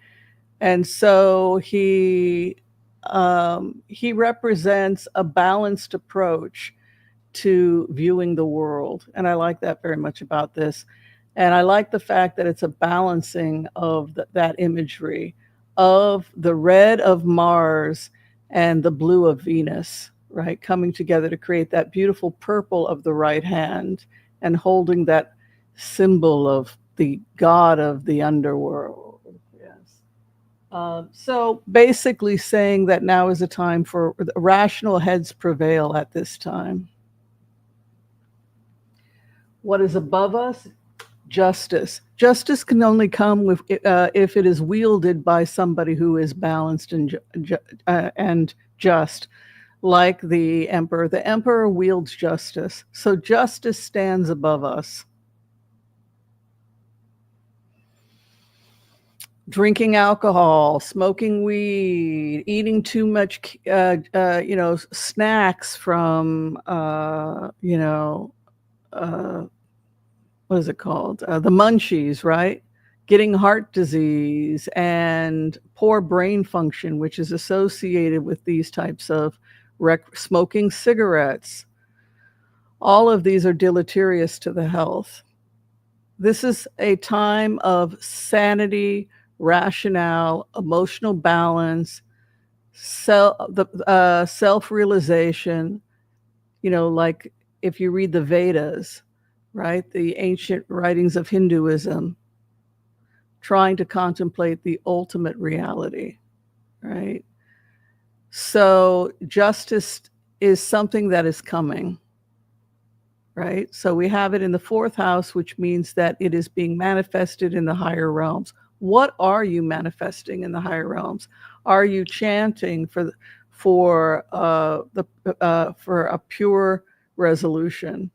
And so he represents a balanced approach to viewing the world. And I like that very much about this. And I like the fact that it's a balancing of that imagery of the red of Mars and the blue of Venus, right? Coming together to create that beautiful purple of the right hand and holding that symbol of the god of the underworld. Yes. So basically saying that now is a time for rational heads prevail at this time. What is above us? Justice. Justice can only come if it is wielded by somebody who is balanced and just, like the emperor. The emperor wields justice. So justice stands above us. Drinking alcohol, smoking weed, eating too much, snacks from, what is it called? The munchies, right? Getting heart disease and poor brain function, which is associated with these types of smoking cigarettes. All of these are deleterious to the health. This is a time of sanity, rationale, emotional balance, self-realization, like if you read the Vedas, right, the ancient writings of Hinduism, trying to contemplate the ultimate reality, right? So justice is something that is coming, right? So we have it in the fourth house, which means that it is being manifested in the higher realms. What are you manifesting in the higher realms? Are you chanting for a pure resolution?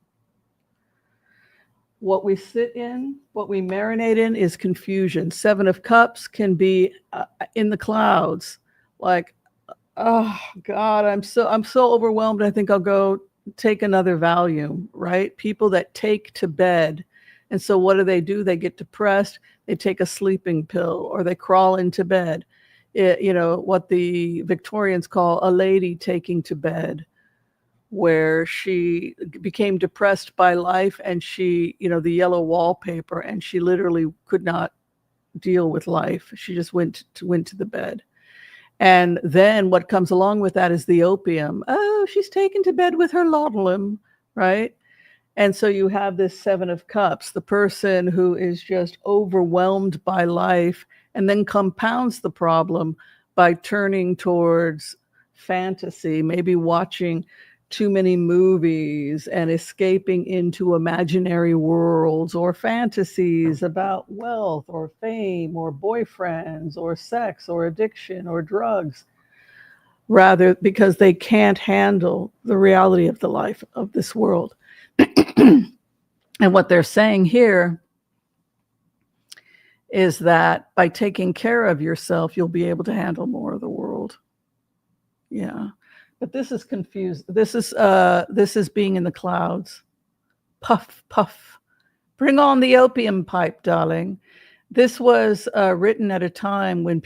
What we sit in, what we marinate in is confusion. Seven of Cups can be in the clouds, like, oh God, I'm so overwhelmed. I think I'll go take another Valium, right? People that take to bed. And so what do? They get depressed. They take a sleeping pill or they crawl into bed. What the Victorians call a lady taking to bed, where she became depressed by life and she, the yellow wallpaper, and she literally could not deal with life. She just went to the bed. And then what comes along with that is the opium. Oh, she's taken to bed with her laudanum, right? And so you have this Seven of Cups, the person who is just overwhelmed by life and then compounds the problem by turning towards fantasy, maybe watching too many movies and escaping into imaginary worlds or fantasies about wealth or fame or boyfriends or sex or addiction or drugs, rather because they can't handle the reality of the life of this world. And what they're saying here is that by taking care of yourself, you'll be able to handle more of the world. Yeah. But this is confused. This is being in the clouds. Puff, puff. Bring on the opium pipe, darling. This was written at a time when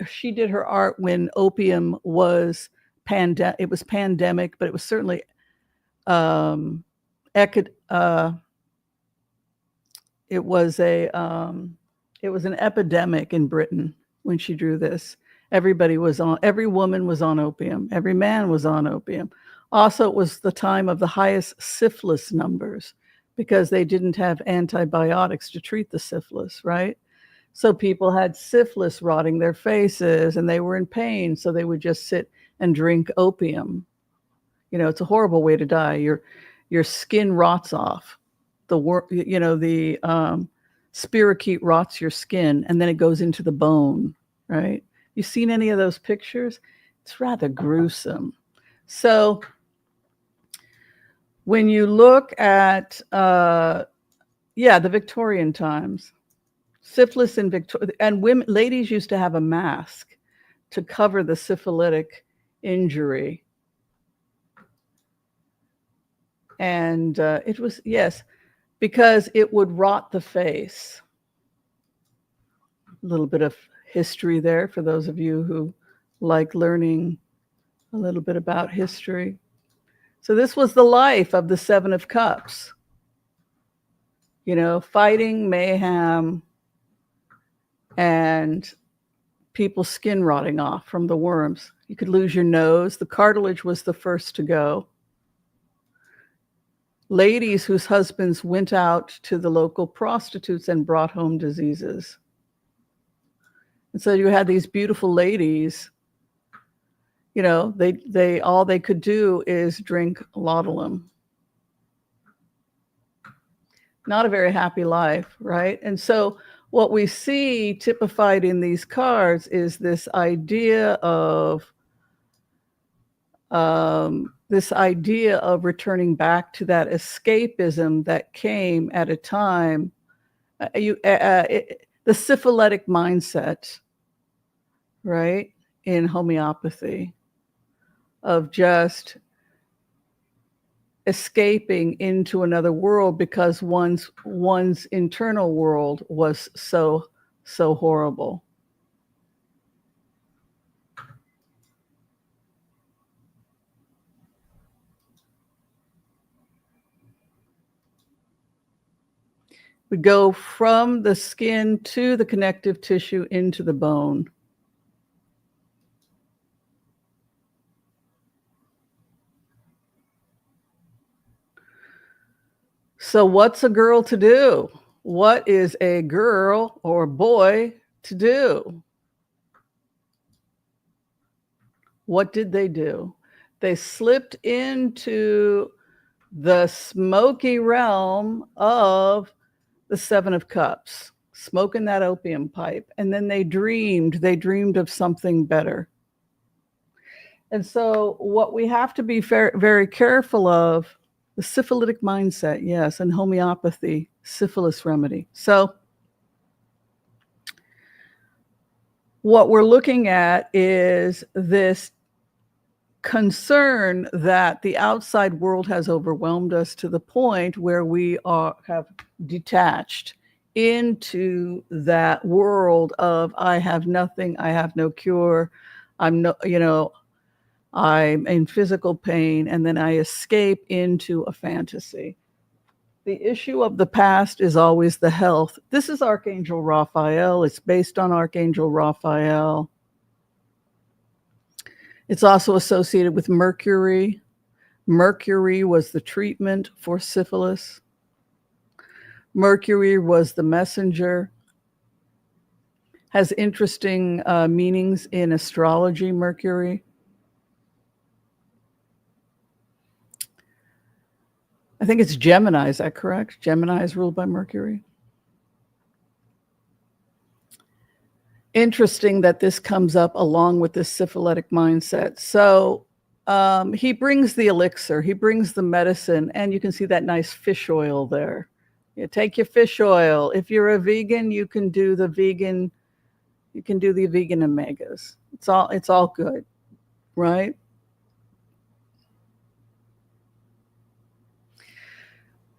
she did her art when opium was it was pandemic, but it was certainly it was an epidemic in Britain when she drew this. Every woman was on opium. Every man was on opium. Also, it was the time of the highest syphilis numbers because they didn't have antibiotics to treat the syphilis, right? So people had syphilis rotting their faces and they were in pain. So they would just sit and drink opium. It's a horrible way to die. Your skin rots off. The spirochete rots your skin and then it goes into the bone, right? You seen any of those pictures? It's rather gruesome. So when you look at, the Victorian times, syphilis in Victoria, and ladies used to have a mask to cover the syphilitic injury. And it was, yes, because it would rot the face. A little bit of history there for those of you who like learning a little bit about history. So this was the life of the Seven of Cups. Fighting, mayhem, and people's skin rotting off from the worms. You could lose your nose. The cartilage was the first to go. Ladies whose husbands went out to the local prostitutes and brought home diseases. And so you had these beautiful ladies, they all they could do is drink laudanum. Not a very happy life, right? And so what we see typified in these cards is this idea of this idea of returning back to that escapism that came at a time, the syphilitic mindset, right, in homeopathy, of just escaping into another world because one's internal world was so horrible. We go from the skin to the connective tissue into the bone. So what's a girl to do? What is a girl or boy to do? What did they do? They slipped into the smoky realm of the Seven of Cups, smoking that opium pipe. And then they dreamed of something better. And so what we have to be very careful of, the syphilitic mindset, yes, and homeopathy, syphilis remedy. So what we're looking at is this concern that the outside world has overwhelmed us to the point where we have detached into that world of, I have nothing, I have no cure, I'm in physical pain, and then I escape into a fantasy. The issue of the past is always the health. This is Archangel Raphael. It's based on Archangel Raphael. It's also associated with Mercury. Mercury was the treatment for syphilis. Mercury was the messenger. Has interesting meanings in astrology, Mercury. I think it's Gemini, is that correct? Gemini is ruled by Mercury. Interesting that this comes up along with this syphilitic mindset. So he brings the elixir, he brings the medicine, and you can see that nice fish oil there. You take your fish oil. If you're a vegan, you can do the vegan omegas. It's all good, right?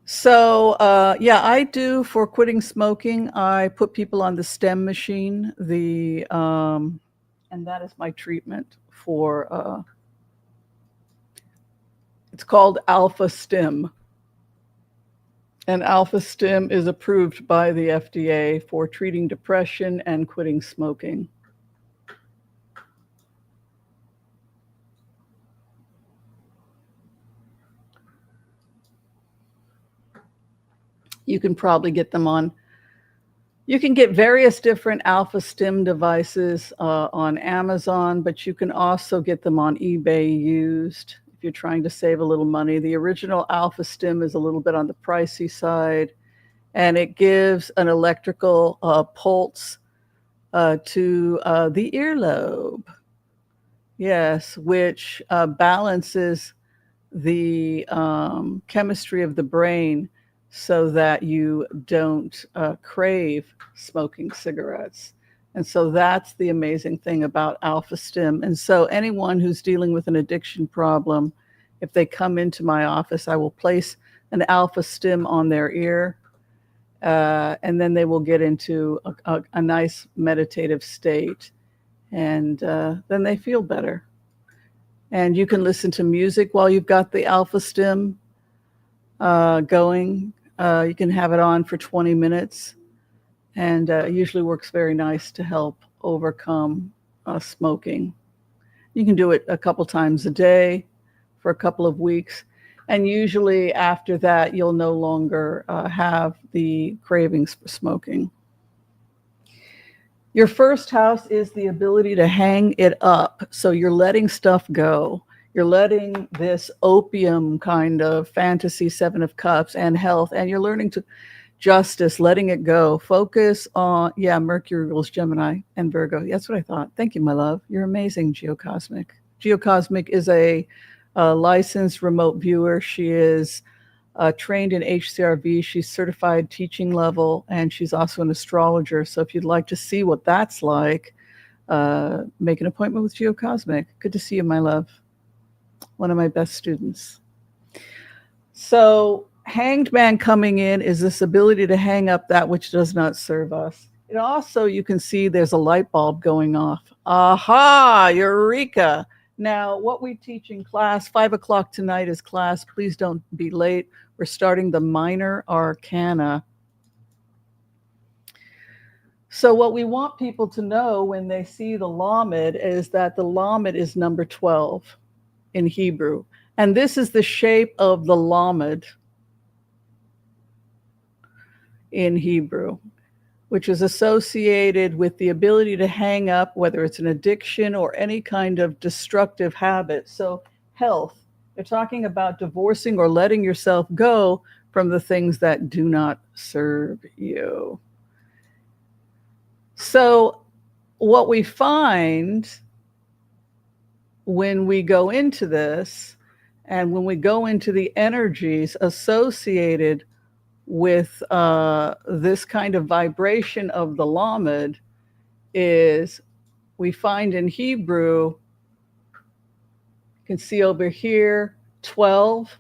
So I do, for quitting smoking, I put people on the STEM machine, and that is my treatment for, it's called Alpha Stim. And Alpha Stim is approved by the FDA for treating depression and quitting smoking. You can probably get them on. You can get various different Alpha Stim devices on Amazon, but you can also get them on eBay used if you're trying to save a little money. The original Alpha Stim is a little bit on the pricey side, and it gives an electrical pulse to the earlobe. Yes, which balances the chemistry of the brain so that you don't crave smoking cigarettes. And so that's the amazing thing about Alpha Stim. And so anyone who's dealing with an addiction problem, if they come into my office, I will place an Alpha Stim on their ear, and then they will get into a nice meditative state, and then they feel better. And you can listen to music while you've got the Alpha Stim going. You can have it on for 20 minutes, and it usually works very nice to help overcome smoking. You can do it a couple times a day for a couple of weeks, and usually after that, you'll no longer have the cravings for smoking. Your first house is the ability to hang it up. So you're letting stuff go. You're letting this opium kind of fantasy, Seven of Cups, and health, and you're learning to justice, letting it go. Focus on, Mercury rules Gemini and Virgo. That's what I thought. Thank you, my love. You're amazing, Geocosmic. Geocosmic is a licensed remote viewer. She is trained in HCRV. She's certified teaching level, and she's also an astrologer. So if you'd like to see what that's like, make an appointment with Geocosmic. Good to see you, my love. One of my best students. So Hanged Man coming in is this ability to hang up that which does not serve us. It also, you can see there's a light bulb going off. Aha, eureka. Now, what we teach in class, 5 o'clock tonight is class. Please don't be late. We're starting the minor arcana. So what we want people to know when they see the Lamed is that the Lamed is number 12 in Hebrew. And this is the shape of the Lamed in Hebrew, which is associated with the ability to hang up, whether it's an addiction or any kind of destructive habit. So health, they're talking about divorcing or letting yourself go from the things that do not serve you. So what we find when we go into this, and when we go into the energies associated with this kind of vibration of the Lamed, is we find in Hebrew, you can see over here, 12,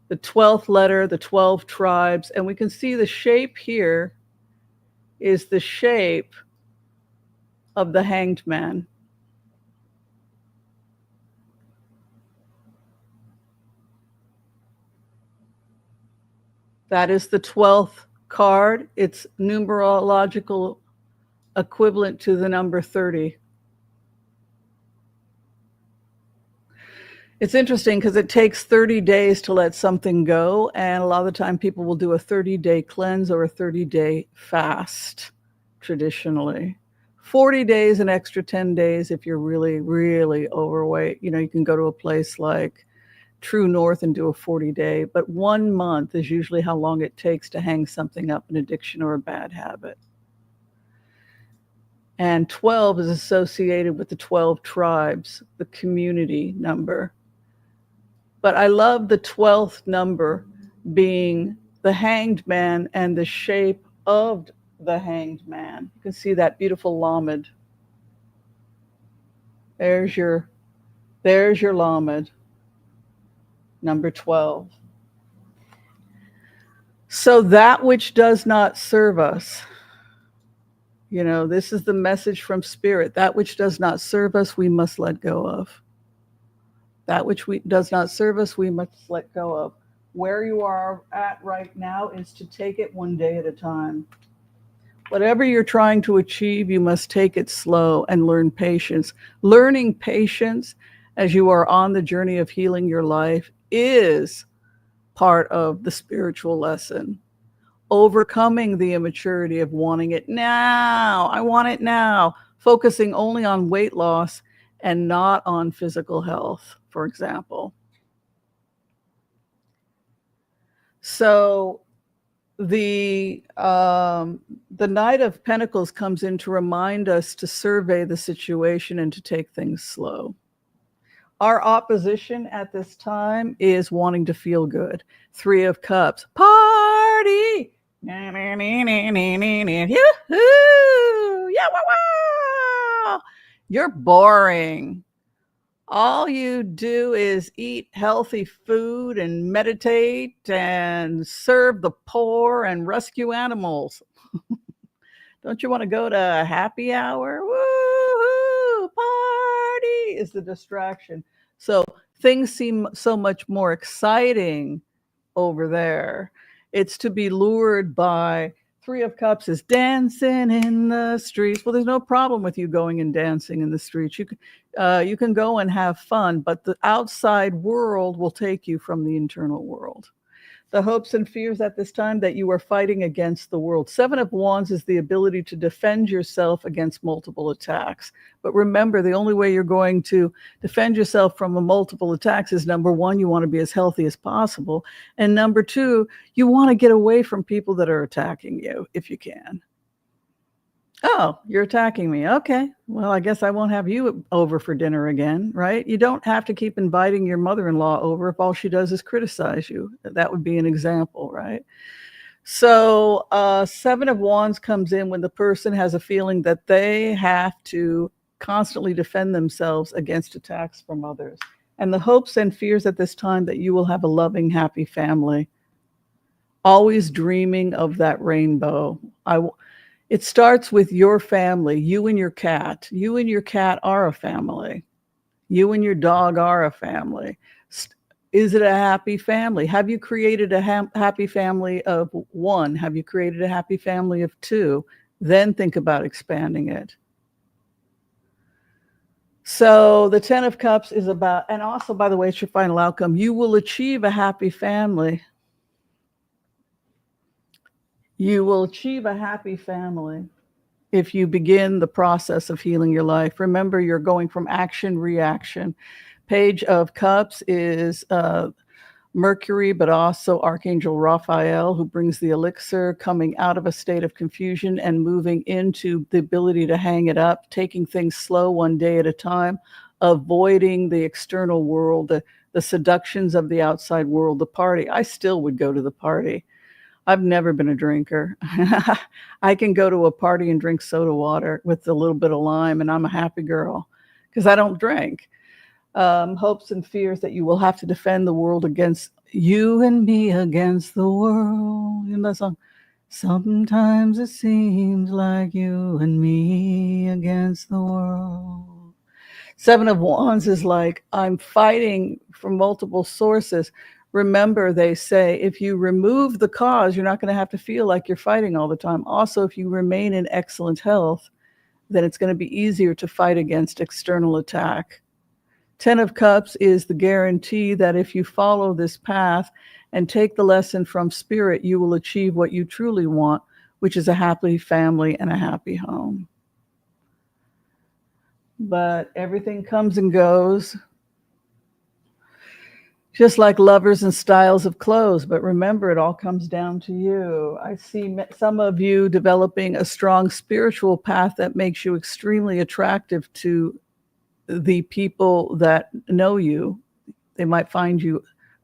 the 12th letter, the 12 tribes, and we can see the shape here is the shape of the Hanged Man. That is the 12th card. It's numerological equivalent to the number 30. It's interesting because it takes 30 days to let something go. And a lot of the time people will do a 30-day cleanse or a 30-day fast traditionally. 40 days, an extra 10 days if you're really, really overweight. You know, you can go to a place like True North and do a 40-day, but 1 month is usually how long it takes to hang something up, an addiction or a bad habit. And 12 is associated with the 12 tribes, the community number. But I love the 12th number being the Hanged Man and the shape of the Hanged Man. You can see that beautiful Lamed. There's your Lamed. Number 12. So that which does not serve us, you know, this is the message from Spirit. That which does not serve us, we must let go of. That which does not serve us, we must let go of. Where you are at right now is to take it one day at a time. Whatever you're trying to achieve, you must take it slow and learn patience. Learning patience as you are on the journey of healing your life is part of the spiritual lesson. Overcoming the immaturity of wanting it now. I want it now. Focusing only on weight loss and not on physical health, for example. So the Knight of Pentacles comes in to remind us to survey the situation and to take things slow. Our opposition at this time is wanting to feel good. 3 of Cups. Party! Yoo-hoo! Yeah, wow! You're boring. All you do is eat healthy food and meditate and serve the poor and rescue animals. Don't you want to go to happy hour? Woo-hoo! Party is the distraction. So things seem so much more exciting over there. It's to be lured by 3 of Cups is dancing in the streets. Well, there's no problem with you going and dancing in the streets. You can go and have fun, but the outside world will take you from the internal world. The hopes and fears at this time that you are fighting against the world. 7 of Wands is the ability to defend yourself against multiple attacks. But remember, the only way you're going to defend yourself from a multiple attacks is, number 1, you want to be as healthy as possible. And number 2, you want to get away from people that are attacking you if you can. Oh, you're attacking me. Okay. Well, I guess I won't have you over for dinner again, right? You don't have to keep inviting your mother-in-law over if all she does is criticize you. That would be an example, right? So, Seven of Wands comes in when the person has a feeling that they have to constantly defend themselves against attacks from others. And the hopes and fears at this time that you will have a loving, happy family, always dreaming of that rainbow. It starts with your family, you and your cat. You and your cat are a family. You and your dog are a family. Is it a happy family? Have you created a happy family of one? Have you created a happy family of two? Then think about expanding it. So the 10 of Cups is about, and also, by the way, it's your final outcome. You will achieve a happy family. You will achieve a happy family if you begin the process of healing your life. Remember, you're going from action, reaction. Page of Cups is Mercury, but also Archangel Raphael, who brings the elixir, coming out of a state of confusion and moving into the ability to hang it up, taking things slow one day at a time, avoiding the external world, the seductions of the outside world, the party. I still would go to the party. I've never been a drinker. I can go to a party and drink soda water with a little bit of lime, and I'm a happy girl because I don't drink. Hopes and fears that you will have to defend the world against you and me against the world. You know that song? Sometimes it seems like you and me against the world. Seven of Wands is like, I'm fighting from multiple sources. Remember, they say, if you remove the cause, you're not going to have to feel like you're fighting all the time. Also, if you remain in excellent health, then it's going to be easier to fight against external attack. 10 of Cups is the guarantee that if you follow this path and take the lesson from Spirit, you will achieve what you truly want, which is a happy family and a happy home. But everything comes and goes, just like lovers and styles of clothes. But remember, it all comes down to you. I see some of you developing a strong spiritual path that makes you extremely attractive to the people that know you. They might find you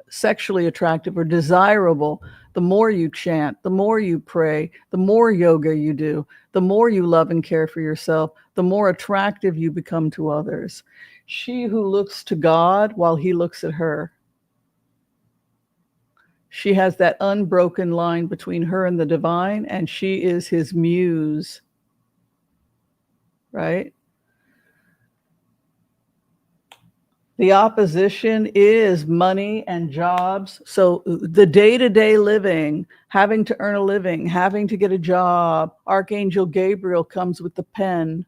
sexually attractive or desirable. The more you chant, the more you pray, the more yoga you do, the more you love and care for yourself, the more attractive you become to others. She who looks to God while he looks at her. She has that unbroken line between her and the divine, and she is his muse, right? The opposition is money and jobs. So the day-to-day living, having to earn a living, having to get a job. Archangel Gabriel comes with the pen,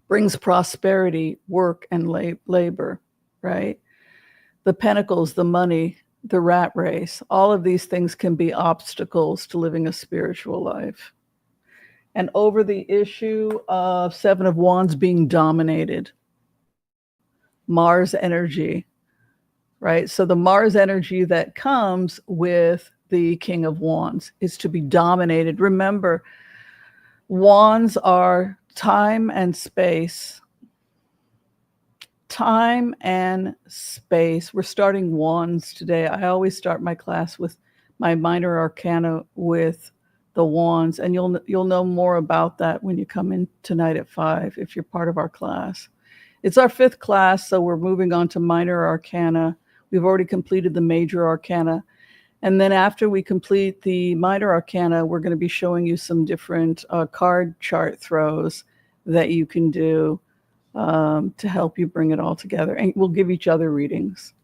brings prosperity, work, and labor, right? The pentacles, the money, the rat race, all of these things can be obstacles to living a spiritual life. And over the issue of Seven of Wands being dominated, Mars energy, right? So the Mars energy that comes with the King of Wands is to be dominated. Remember, wands are time and space. Time and space. We're starting wands today. I always start my class with my minor arcana with the wands, and you'll know more about that when you come in tonight at 5 if you're part of our class. It's our 5th class, so we're moving on to minor arcana. We've already completed the major arcana. And then after we complete the minor arcana, we're going to be showing you some different card chart throws that you can do to help you bring it all together. And we'll give each other readings.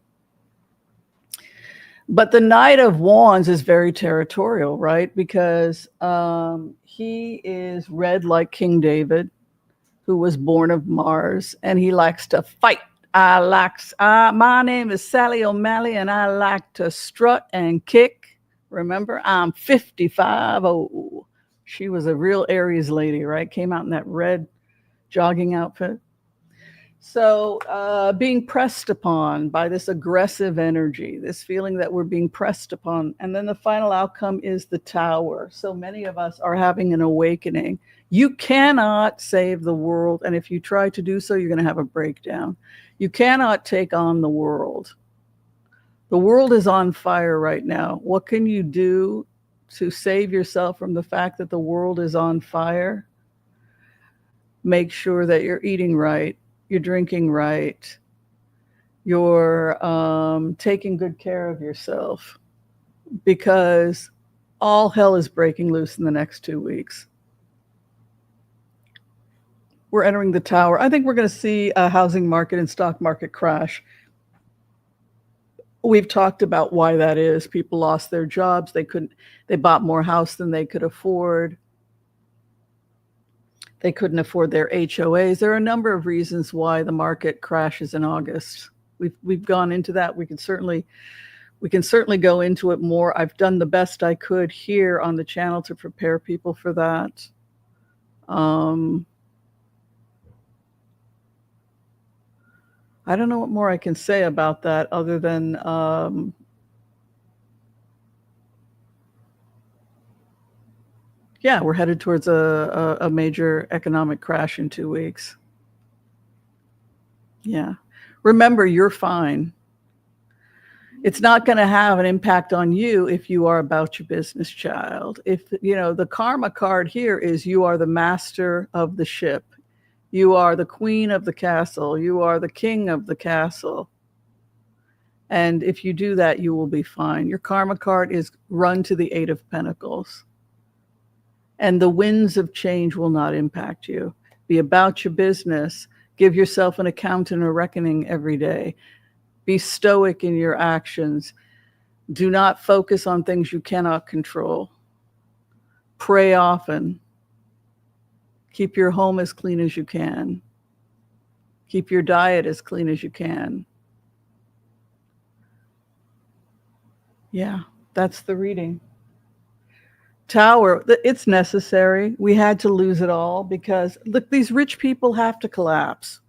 But the Knight of Wands is very territorial, right? Because he is red like King David, who was born of Mars, and he likes to fight. My name is Sally O'Malley, and I like to strut and kick. Remember, I'm 55. Oh, she was a real Aries lady, right? Came out in that red jogging outfit. So being pressed upon by this aggressive energy, this feeling that we're being pressed upon. And then the final outcome is the Tower. So many of us are having an awakening. You cannot save the world. And if you try to do so, you're going to have a breakdown. You cannot take on the world. The world is on fire right now. What can you do to save yourself from the fact that the world is on fire? Make sure that you're eating right, you're drinking right, you're taking good care of yourself, because all hell is breaking loose in the next 2 weeks. We're entering the Tower. I think we're going to see a housing market and stock market crash. We've talked about why that is. People lost their jobs. They bought more house than they could afford. They couldn't afford their HOAs. There are a number of reasons why the market crashes in August. We've gone into that. We can certainly go into it more. I've done the best I could here on the channel to prepare people for that. I don't know what more I can say about that other than yeah, we're headed towards a major economic crash in 2 weeks. Yeah. Remember, you're fine. It's not going to have an impact on you if you are about your business, child. If, the karma card here is you are the master of the ship. You are the queen of the castle. You are the king of the castle. And if you do that, you will be fine. Your karma card is run to the 8 of Pentacles. And the winds of change will not impact you. Be about your business. Give yourself an account and a reckoning every day. Be stoic in your actions. Do not focus on things you cannot control. Pray often. Keep your home as clean as you can. Keep your diet as clean as you can. Yeah, that's the reading. Tower, it's necessary. We had to lose it all because, look, these rich people have to collapse.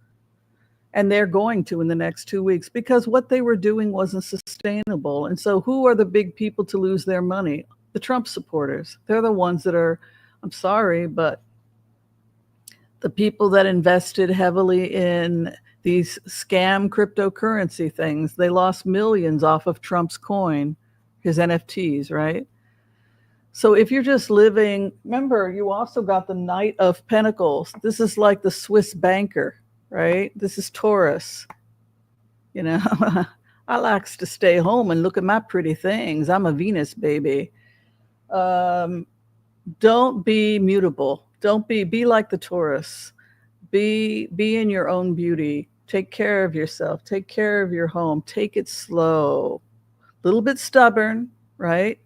And they're going to in the next 2 weeks because what they were doing wasn't sustainable. And so who are the big people to lose their money? The Trump supporters. They're the ones that are, I'm sorry, but the people that invested heavily in these scam cryptocurrency things, they lost millions off of Trump's coin, his NFTs, right? So if you're just living, remember, you also got the Knight of Pentacles. This is like the Swiss banker, right? This is Taurus. I likes to stay home and look at my pretty things. I'm a Venus baby. Don't be mutable. Don't be like the Taurus. Be in your own beauty. Take care of yourself. Take care of your home. Take it slow. A little bit stubborn, right?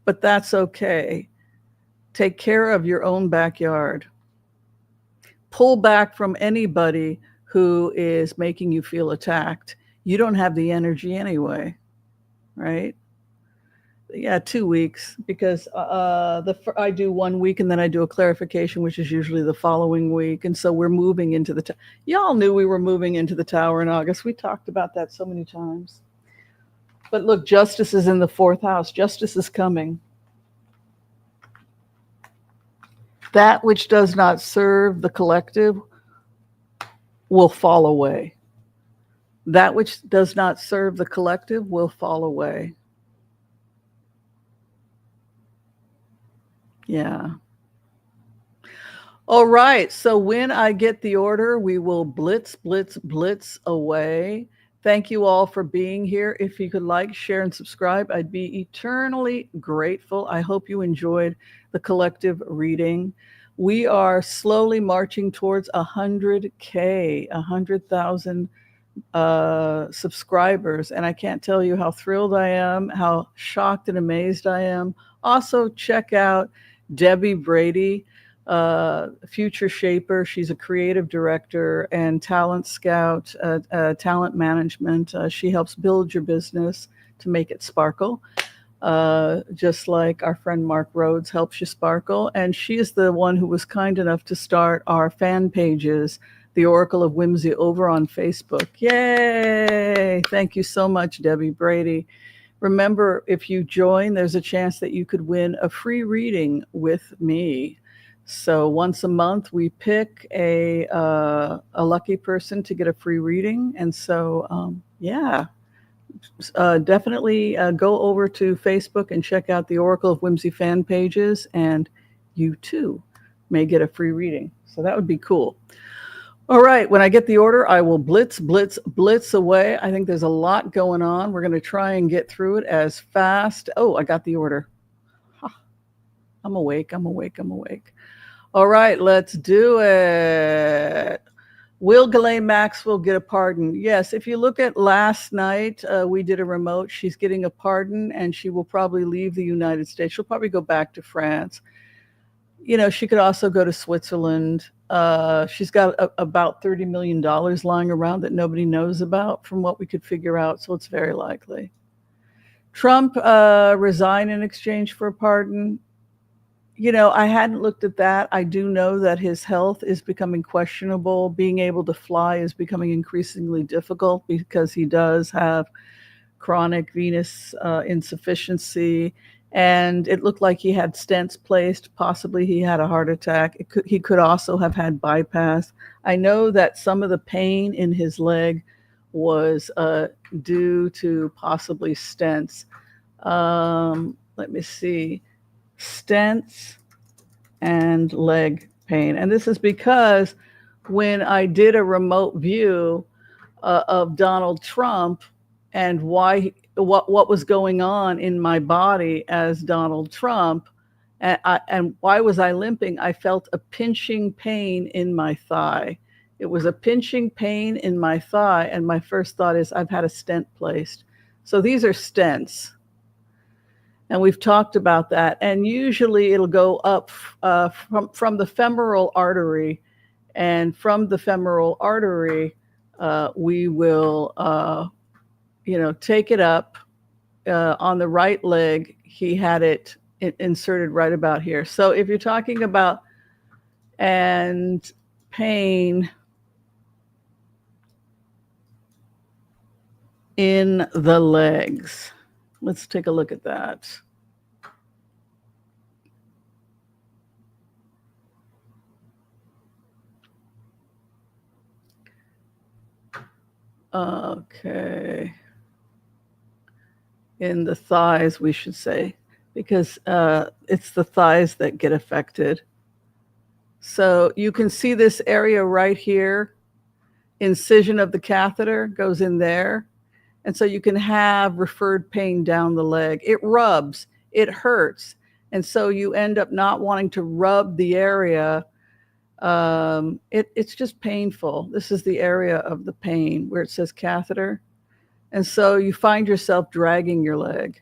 But that's okay. Take care of your own backyard. Pull back from anybody who is making you feel attacked. You don't have the energy anyway, right? Yeah, 2 weeks, because I do 1 week and then I do a clarification, which is usually the following week. And so we're moving into the y'all knew we were moving into the Tower in August. We talked about that so many times. But look, justice is in the 4th house. Justice is coming. That which does not serve the collective will fall away. That which does not serve the collective will fall away. Yeah. All right. So when I get the order, we will blitz away. Thank you all for being here. If you could like, share, and subscribe, I'd be eternally grateful. I hope you enjoyed the collective reading. We are slowly marching towards 100K, 100,000 subscribers. And I can't tell you how thrilled I am, how shocked and amazed I am. Also, check out Debbie Brady, Future Shaper. She's a creative director and talent scout, talent management. She helps build your business to make it sparkle, just like our friend Mark Rhodes helps you sparkle. And she is the one who was kind enough to start our fan pages, the Oracle of Whimsy over on Facebook. Yay! Thank you so much, Debbie Brady. Remember, if you join, there's a chance that you could win a free reading with me. So once a month, we pick a lucky person to get a free reading. And so, definitely go over to Facebook and check out the Oracle of Whimsy fan pages, and you too may get a free reading. So that would be cool. All right, when I get the order, I will blitz away. I think there's a lot going on. We're going to try and get through it as fast. Oh, I got the order. I'm awake. All right, let's do it. Will Ghislaine Maxwell get a pardon? Yes, if you look at last night, we did a remote. She's getting a pardon, and she will probably leave the United States. She'll probably go back to France. You know, she could also go to Switzerland. She's got about $30 million lying around that nobody knows about from what we could figure out, so it's very likely. Trump resigned in exchange for a pardon. You know, I hadn't looked at that. I do know that his health is becoming questionable. Being able to fly is becoming increasingly difficult because he does have chronic venous insufficiency. And it looked like he had stents placed. Possibly he had a heart attack. He could also have had bypass. I know that some of the pain in his leg was due to possibly stents. Let me see. Stents and leg pain. And this is because when I did a remote view of Donald Trump and what was going on in my body as Donald Trump, and why was I limping? I felt a pinching pain in my thigh. It was a pinching pain in my thigh, and my first thought is I've had a stent placed. So these are stents. And we've talked about that. And usually it'll go up from the femoral artery. And from the femoral artery, we will, take it up on the right leg. He had it inserted right about here. So if you're talking about and pain in the legs, let's take a look at that. Okay. In the thighs, we should say, because it's the thighs that get affected. So you can see this area right here. Incision of the catheter goes in there. And so you can have referred pain down the leg. It rubs, it hurts. And so you end up not wanting to rub the area. It's just painful. This is the area of the pain where it says catheter. And so you find yourself dragging your leg.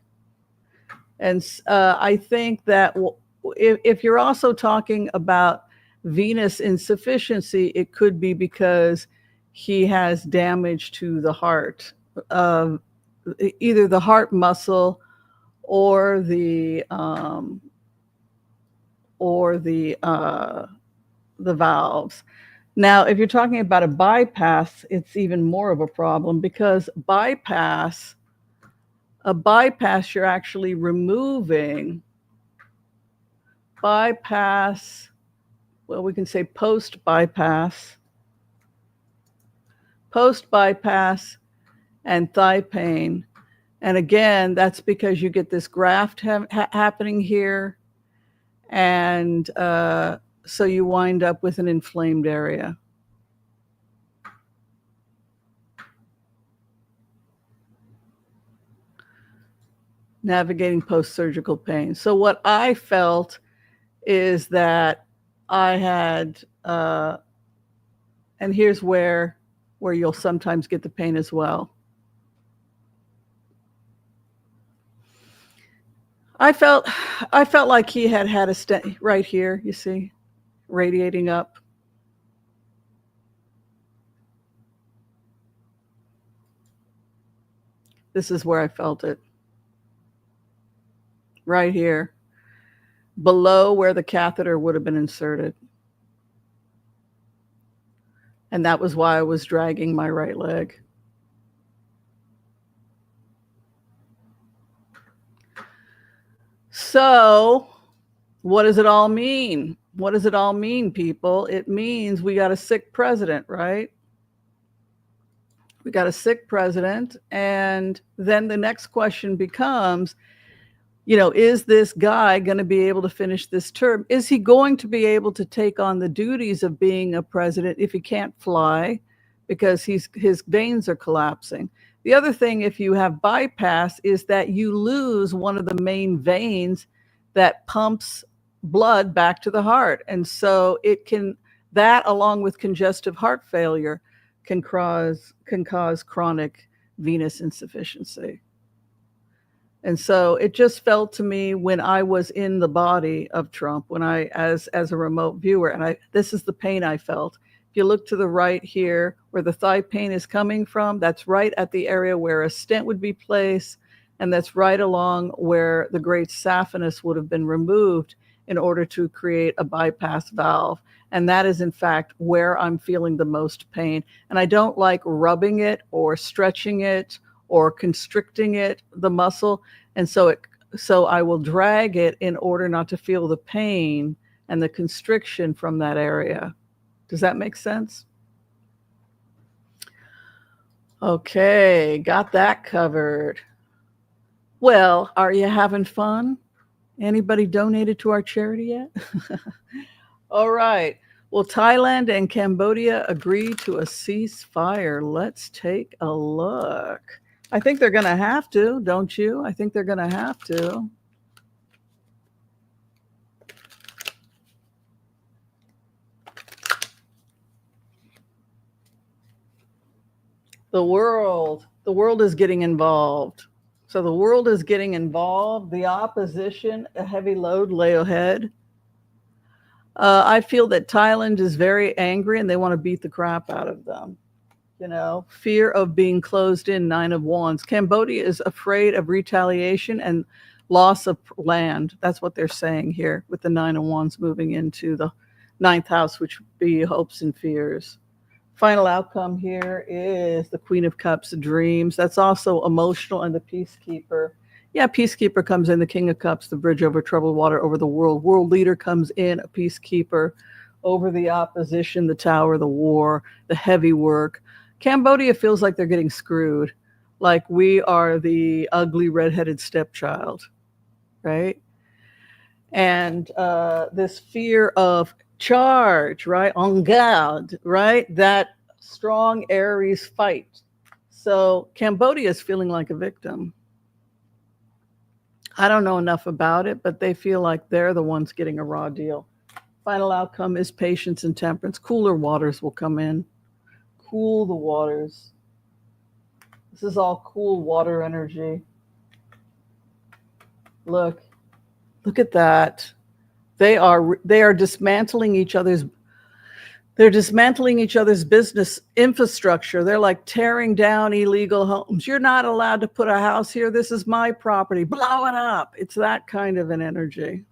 And I think that if you're also talking about venous insufficiency, it could be because he has damage to the heart. Either the heart muscle or the valves. Now, if you're talking about a bypass, it's even more of a problem because a bypass, you're actually removing. Bypass, well, we can say post-bypass and thigh pain. And again, that's because you get this graft happening here. And so you wind up with an inflamed area. Navigating post-surgical pain. So what I felt is that I had, and here's where you'll sometimes get the pain as well. I felt like he had a stent right here, you see, radiating up. This is where I felt it. Right here, below where the catheter would have been inserted. And that was why I was dragging my right leg. So, what does it all mean? What does it all mean, people? It means we got a sick president, right? We got a sick president. And then the next question becomes, is this guy going to be able to finish this term? Is he going to be able to take on the duties of being a president if he can't fly because his veins are collapsing? The other thing, if you have bypass, is that you lose one of the main veins that pumps blood back to the heart. And so that along with congestive heart failure can cause chronic venous insufficiency. And so it just felt to me when I was in the body of Trump, when I, as a remote viewer, and this is the pain I felt. If you look to the right here, where the thigh pain is coming from, that's right at the area where a stent would be placed, and that's right along where the great saphenous would have been removed in order to create a bypass valve. And that is, in fact, where I'm feeling the most pain. And I don't like rubbing it or stretching it or constricting the muscle. And so I will drag it in order not to feel the pain and the constriction from that area. Does that make sense? Okay, got that covered. Well, are you having fun? Anybody donated to our charity yet? All right. Well, Thailand and Cambodia agreed to a ceasefire. Let's take a look. I think they're going to have to, don't you? I think they're going to have to. The world is getting involved. So the world is getting involved. The opposition, a heavy load lay ahead. I feel that Thailand is very angry and they want to beat the crap out of them. Fear of being closed in, 9 of Wands. Cambodia is afraid of retaliation and loss of land. That's what they're saying here with the 9 of Wands moving into the 9th house, which would be hopes and fears. Final outcome here is the Queen of Cups, dreams. That's also emotional, and the Peacekeeper. Yeah, Peacekeeper comes in, the King of Cups, the bridge over troubled water, over the world. World leader comes in, a Peacekeeper, over the opposition, the Tower, the war, the heavy work. Cambodia feels like they're getting screwed, like we are the ugly redheaded stepchild, right? And this fear of charge, right? En garde, right? That strong Aries fight. So Cambodia is feeling like a victim. I don't know enough about it, but they feel like they're the ones getting a raw deal. Final outcome is patience and temperance. Cooler waters will come in. Cool the waters. This is all cool water energy. Look at that. They are dismantling each other's. They're dismantling each other's business infrastructure. They're like tearing down illegal homes. You're not allowed to put a house here. This is my property. Blow it up. It's that kind of an energy.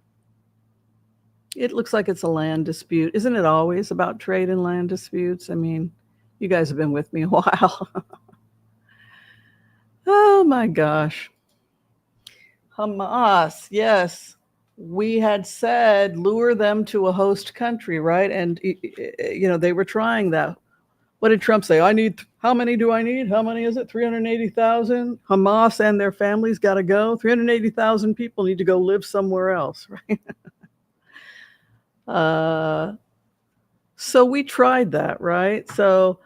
It looks like it's a land dispute. Isn't it always about trade and land disputes? I mean, you guys have been with me a while. Oh my gosh. Hamas, yes. We had said lure them to a host country, right? And, they were trying that. What did Trump say? How many do I need? How many is it? 380,000? Hamas and their families got to go. 380,000 people need to go live somewhere else, right? So we tried that, right? So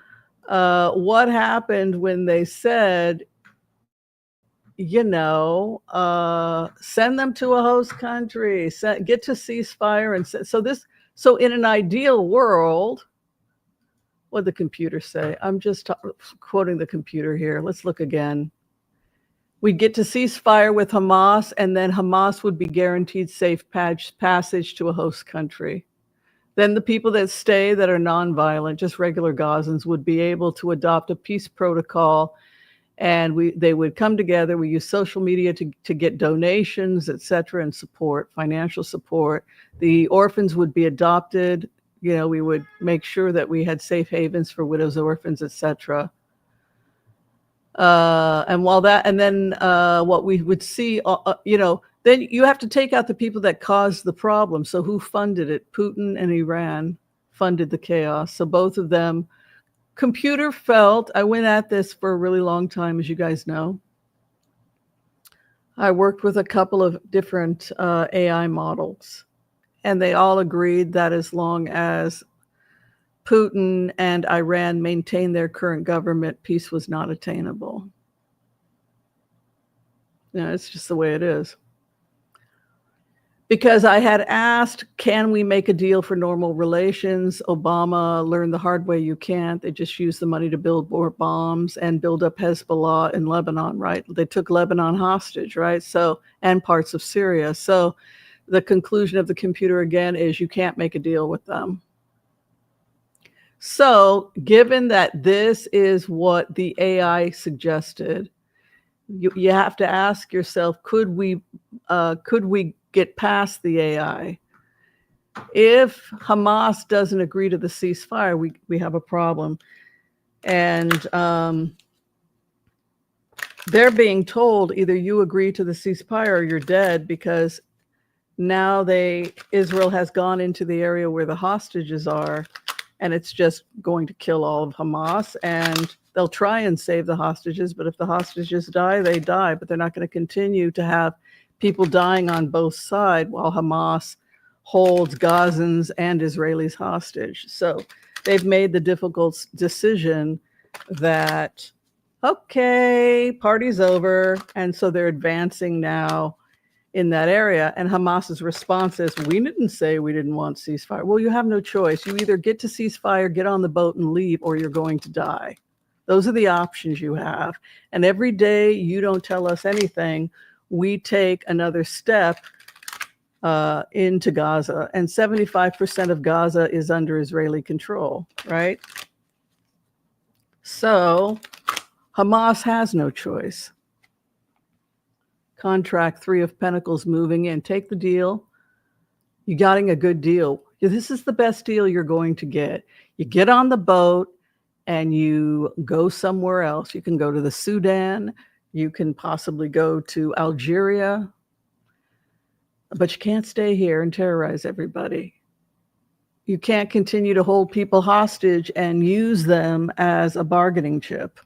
what happened when they said, send them to a host country, get to ceasefire. And so in an ideal world, what did the computer say? I'm just quoting the computer here. Let's look again. We'd get to ceasefire with Hamas, and then Hamas would be guaranteed safe passage to a host country. Then the people that stay that are nonviolent, just regular Gazans, would be able to adopt a peace protocol, and they would come together. We use social media to get donations, et cetera, and support, financial support. The orphans would be adopted, we would make sure that we had safe havens for widows, orphans, etc. And then what we would see, then you have to take out the people that caused the problem. So who funded it? Putin and Iran funded the chaos. So both of them. Computer felt, I went at this for a really long time, as you guys know. I worked with a couple of different AI models, and they all agreed that as long as Putin and Iran maintained their current government, peace was not attainable. It's just the way it is. Because I had asked, can we make a deal for normal relations? Obama learned the hard way you can't. They just used the money to build more bombs and build up Hezbollah in Lebanon, right? They took Lebanon hostage, right? So, and parts of Syria. So the conclusion of the computer again is you can't make a deal with them. So given that this is what the AI suggested, you have to ask yourself, could we get past the AI? If Hamas doesn't agree to the ceasefire, we have a problem. And they're being told either you agree to the ceasefire or you're dead, because now Israel has gone into the area where the hostages are, and it's just going to kill all of Hamas, and they'll try and save the hostages, but if the hostages die, they die. But they're not going to continue to have people dying on both sides while Hamas holds Gazans and Israelis hostage. So they've made the difficult decision that, okay, party's over. And so they're advancing now in that area. And Hamas's response is, we didn't say we didn't want ceasefire. Well, you have no choice. You either get to ceasefire, get on the boat and leave, or you're going to die. Those are the options you have. And every day you don't tell us anything, we take another step into Gaza. And 75% of Gaza is under Israeli control, right? So Hamas has no choice. Contract 3 of Pentacles moving in. Take the deal. You're getting a good deal. This is the best deal you're going to get. You get on the boat and you go somewhere else. You can go to the Sudan. You can possibly go to Algeria. But you can't stay here and terrorize everybody. You can't continue to hold people hostage and use them as a bargaining chip.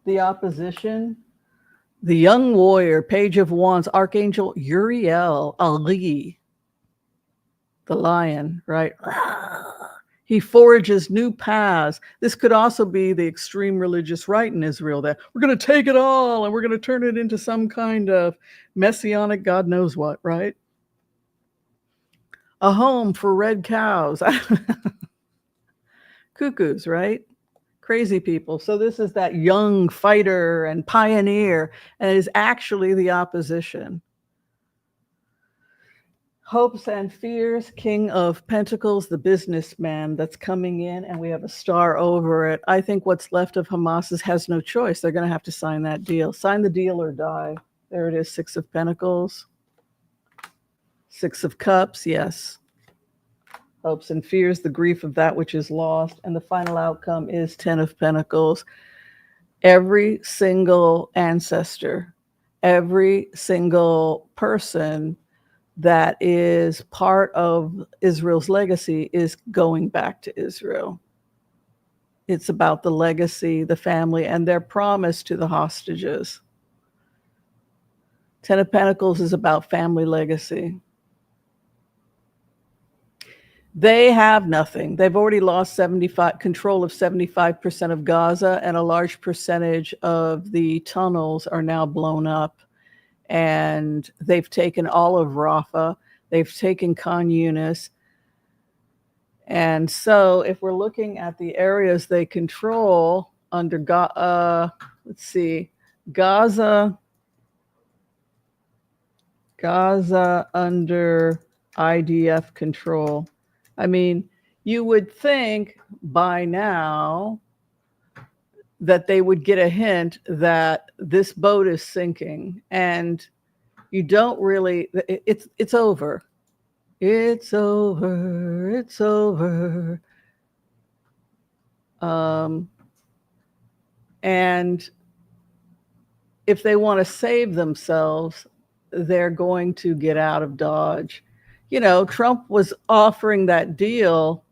The opposition, the young warrior, Page of Wands, Archangel Uriel Ali, the lion, right? He forages new paths. This could also be the extreme religious right in Israel, that we're going to take it all and we're going to turn it into some kind of messianic God knows what, right? A home for red cows. Cuckoos, right? Crazy people. So this is that young fighter and pioneer, and it is actually the opposition. Hopes and fears, King of Pentacles, the businessman that's coming in, and we have a star over it. I think what's left of Hamas has no choice. They're going to have to sign that deal. Sign the deal or die. There it is, 6 of Pentacles. 6 of Cups, yes. Hopes and fears, the grief of that which is lost. And the final outcome is 10 of Pentacles. Every single ancestor, every single person that is part of Israel's legacy is going back to Israel. It's about the legacy, the family, and their promise to the hostages. 10 of Pentacles is about family legacy. They have nothing. They've already lost control of 75% of Gaza, and a large percentage of the tunnels are now blown up. And they've taken all of Rafah. They've taken Khan Yunis. And so if we're looking at the areas they control under, let's see, Gaza under IDF control. I mean, you would think by now that they would get a hint that this boat is sinking, and you don't really, it's over. It's over. It's over. And if they want to save themselves, they're going to get out of Dodge. You know, Trump was offering that deal.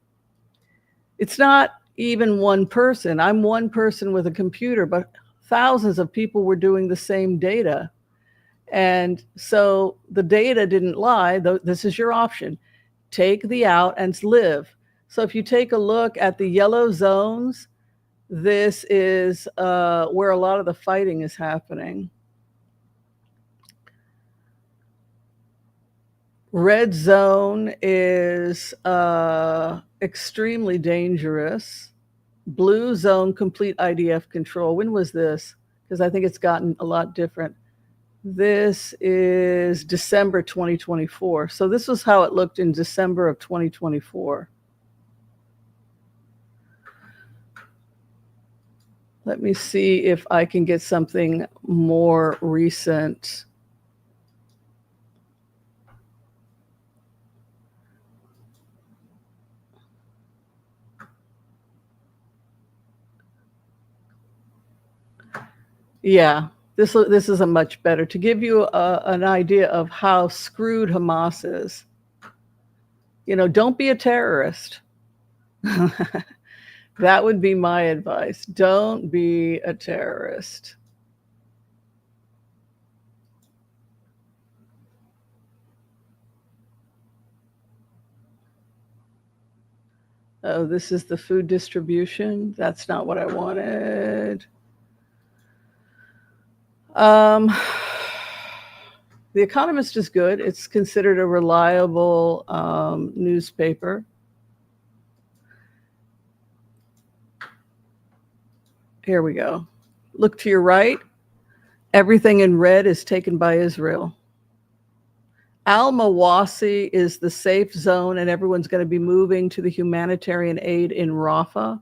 It's not even one person. I'm one person with a computer, but thousands of people were doing the same data. And so the data didn't lie. This is your option. Take the out and live. So if you take a look at the yellow zones, this is where a lot of the fighting is happening. Red zone is extremely dangerous. Blue zone, complete IDF control. When was this? Because I think it's gotten a lot different. This is December 2024. So this was how it looked in December of 2024. Let me see if I can get something more recent. Yeah, this is a much better to give you an idea of how screwed Hamas is. You know, don't be a terrorist. That would be my advice. Don't be a terrorist. Oh, this is the food distribution. That's not what I wanted. The Economist is good. It's considered a reliable newspaper. Here we go. Look to your right. Everything in red is taken by Israel. Al-Mawasi is the safe zone, and everyone's going to be moving to the humanitarian aid in Rafah.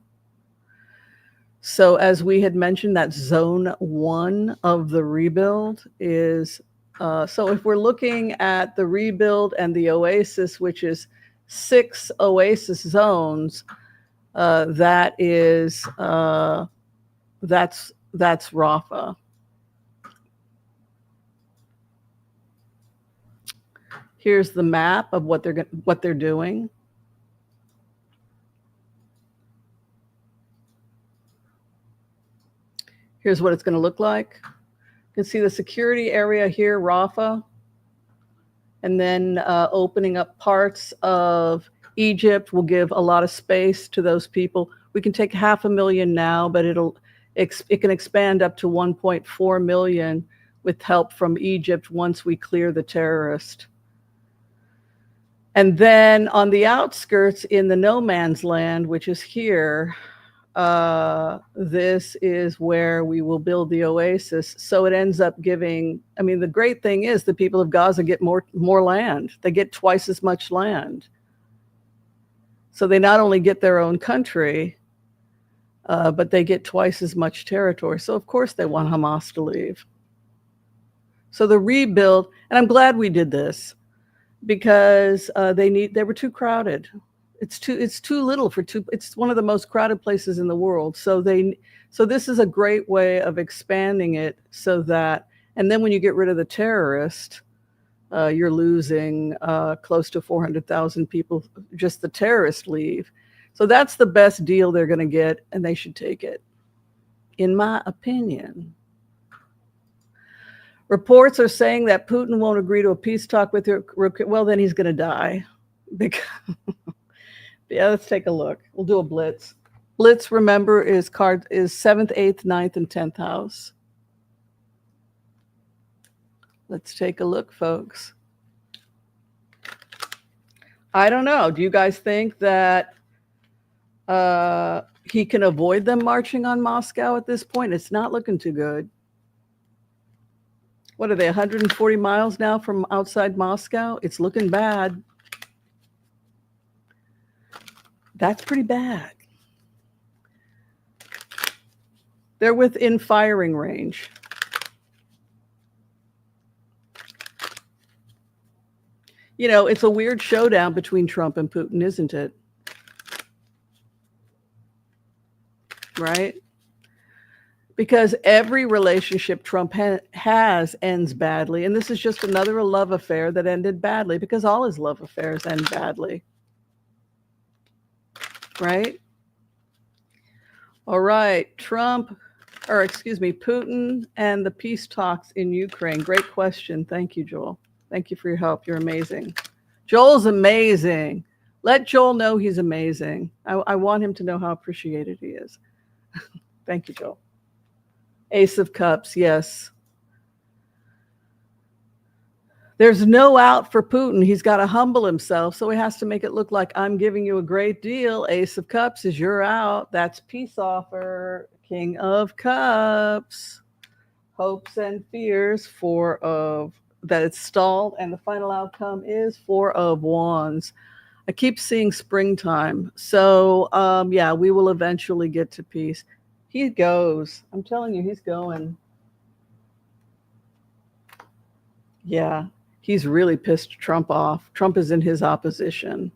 So as we had mentioned, that's zone 1 of the rebuild is, so if we're looking at the rebuild and the oasis, which is 6 oasis zones, that is, that's Rafah. Here's the map of what they're doing. Here's what it's going to look like. You can see the security area here, Rafah, and then opening up parts of Egypt will give a lot of space to those people. We can take 500,000 now, but it can expand up to 1.4 million with help from Egypt once we clear the terrorist. And then on the outskirts in the no man's land, which is here, this is where we will build the oasis. So it ends up giving, I mean, the great thing is the people of Gaza get more land. They get twice as much land. So they not only get their own country, but they get twice as much territory. So of course they want Hamas to leave. So the rebuild, and I'm glad we did this because they were too crowded. It's too little for two. It's one of the most crowded places in the world. So this is a great way of expanding it so that, and then when you get rid of the terrorist, you're losing close to 400,000 people. Just the terrorists leave. So that's the best deal they're going to get, and they should take it, in my opinion. Reports are saying that Putin won't agree to a peace talk with her. Well, then he's going to die. Yeah, let's take a look. We'll do a blitz. Blitz, remember, is 7th, 8th, 9th, and 10th house. Let's take a look, folks. I don't know. Do you guys think that he can avoid them marching on Moscow at this point? It's not looking too good. What are they, 140 miles now from outside Moscow? It's looking bad. That's pretty bad. They're within firing range. You know, it's a weird showdown between Trump and Putin, isn't it? Right? Because every relationship Trump has ends badly. And this is just another love affair that ended badly because all his love affairs end badly. Right? All right. Putin and the peace talks in Ukraine. Great question. Thank you, Joel. Thank you for your help. You're amazing. Joel's amazing. Let Joel know he's amazing. I want him to know how appreciated he is. Thank you, Joel. Ace of Cups, yes. There's no out for Putin. He's got to humble himself, so he has to make it look like I'm giving you a great deal. Ace of Cups is your out. That's peace offer. King of Cups. Hopes and fears, Four of that it's stalled, and the final outcome is Four of Wands. I keep seeing springtime. So yeah, we will eventually get to peace. He goes. I'm telling you, he's going. Yeah, he's really pissed Trump off. Trump is in his opposition.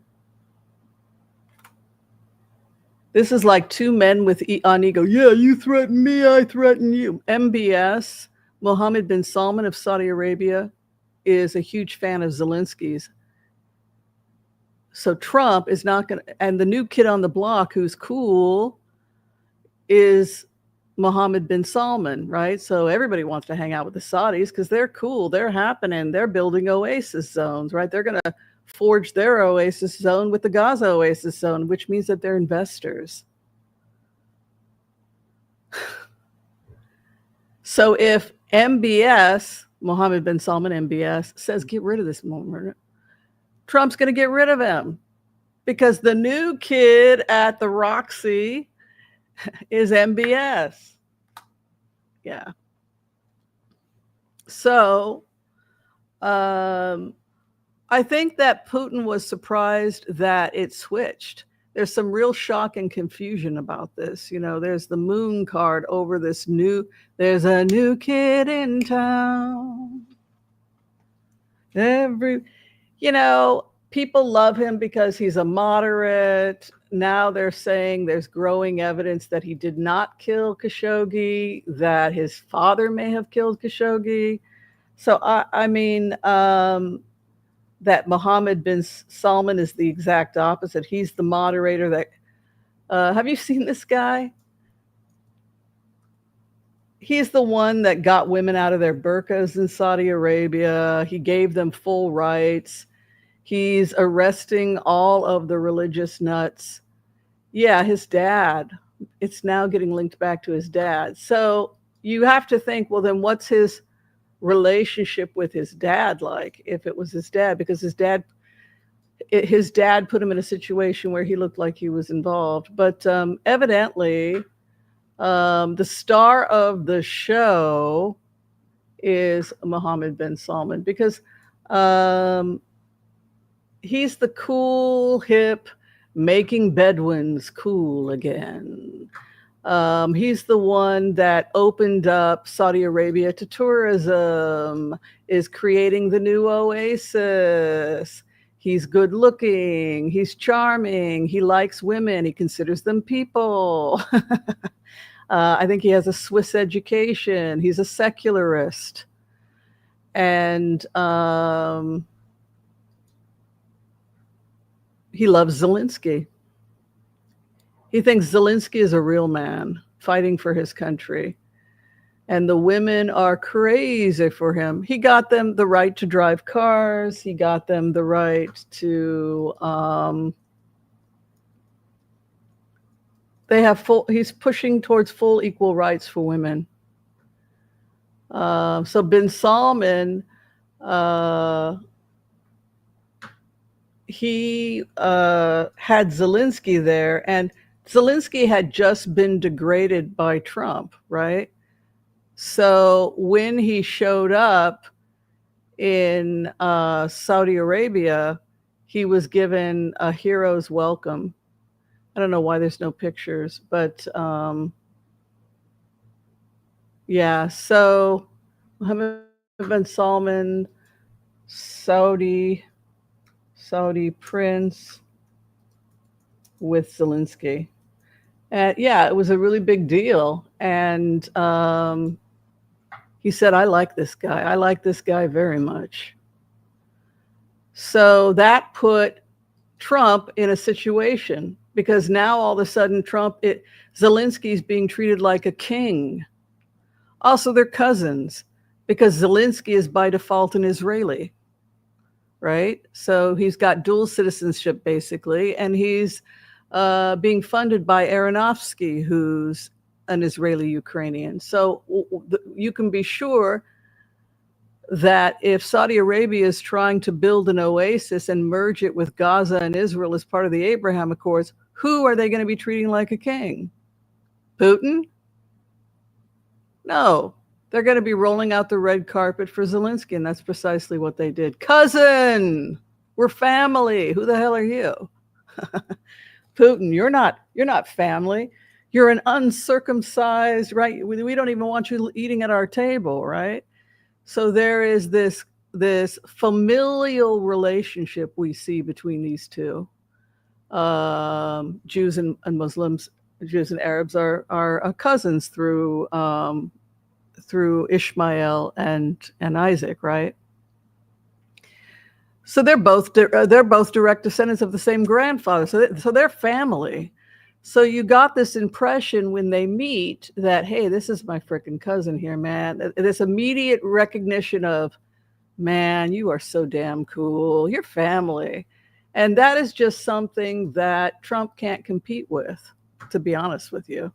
This is like two men with on ego. Yeah, you threaten me, I threaten you. MBS, Mohammed bin Salman of Saudi Arabia, is a huge fan of Zelensky's. So Trump is not going to, and the new kid on the block who's cool is Mohammed bin Salman, right? So everybody wants to hang out with the Saudis because they're cool, they're happening, they're building oasis zones, right? They're going to forge their oasis zone with the Gaza oasis zone, which means that they're investors. So if MBS, Mohammed bin Salman, MBS, says get rid of this moment, Trump's going to get rid of him because the new kid at the Roxy is MBS. Yeah. So I think that Putin was surprised that it switched. There's some real shock and confusion about this. You know, there's the moon card over this there's a new kid in town. People love him because he's a moderate. Now they're saying there's growing evidence that he did not kill Khashoggi, that his father may have killed Khashoggi. So, that Mohammed bin Salman is the exact opposite. He's the moderator that, have you seen this guy? He's the one that got women out of their burqas in Saudi Arabia. He gave them full rights. He's arresting all of the religious nuts. Yeah, his dad. It's now getting linked back to his dad. So you have to think, well, then what's his relationship with his dad like, if it was his dad? Because his dad put him in a situation where he looked like he was involved. But evidently, the star of the show is Mohammed bin Salman because he's the cool, hip, making Bedouins cool again. He's the one that opened up Saudi Arabia to tourism, is creating the new oasis. He's good looking. He's charming. He likes women. He considers them people. I think he has a Swiss education. He's a secularist. And he loves Zelensky. He thinks Zelensky is a real man fighting for his country. And the women are crazy for him. He got them the right to drive cars. He got them the right to, he's pushing towards full equal rights for women. So bin Salman, he had Zelensky there, and Zelensky had just been degraded by Trump, right? So when he showed up in Saudi Arabia, he was given a hero's welcome. I don't know why there's no pictures, but yeah. So Mohammed bin Salman, Saudi Saudi prince with Zelensky. And yeah, it was a really big deal. And he said, I like this guy. I like this guy very much. So that put Trump in a situation because now all of a sudden Zelensky's being treated like a king. Also, they're cousins because Zelensky is by default an Israeli, right? So he's got dual citizenship basically, and he's being funded by Aronofsky, who's an Israeli Ukrainian. So you can be sure that if Saudi Arabia is trying to build an oasis and merge it with Gaza and Israel as part of the Abraham Accords, who are they going to be treating like a king? Putin? No, they're going to be rolling out the red carpet for Zelensky, and that's precisely what they did. Cousin, we're family. Who the hell are you? Putin, you're not family. You're an uncircumcised, right? We don't even want you eating at our table, right? So there is this familial relationship we see between these two. Jews and Muslims, Jews and Arabs are cousins through Ishmael and Isaac, right? So they're both direct descendants of the same grandfather. So they're family. So you got this impression when they meet that, hey, this is my freaking cousin here, man. This immediate recognition of, man, you are so damn cool. You're family. And that is just something that Trump can't compete with, to be honest with you.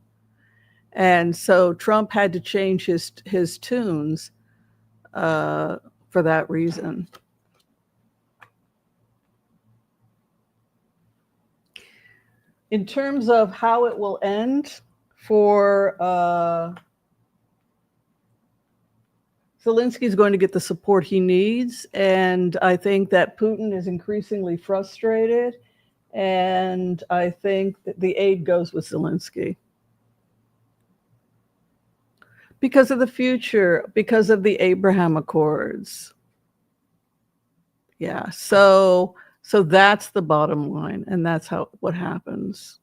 And so Trump had to change his tunes for that reason. In terms of how it will end for Zelensky is going to get the support he needs. And I think that Putin is increasingly frustrated. And I think that the aid goes with Zelensky. Because of the future, because of the Abraham Accords. Yeah, so that's the bottom line, and that's what happens.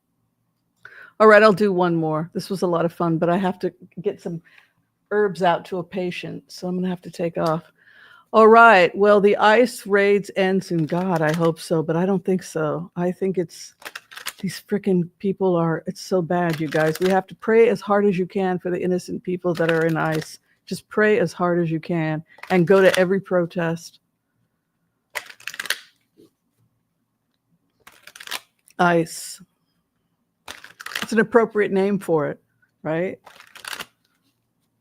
All right, I'll do one more. This was a lot of fun, but I have to get some herbs out to a patient, so I'm going to have to take off. All right, well, the ICE raids ends in God, I hope so, but I don't think so. I think these freaking people it's so bad, you guys. We have to pray as hard as you can for the innocent people that are in ICE. Just pray as hard as you can and go to every protest. ICE. It's an appropriate name for it, right?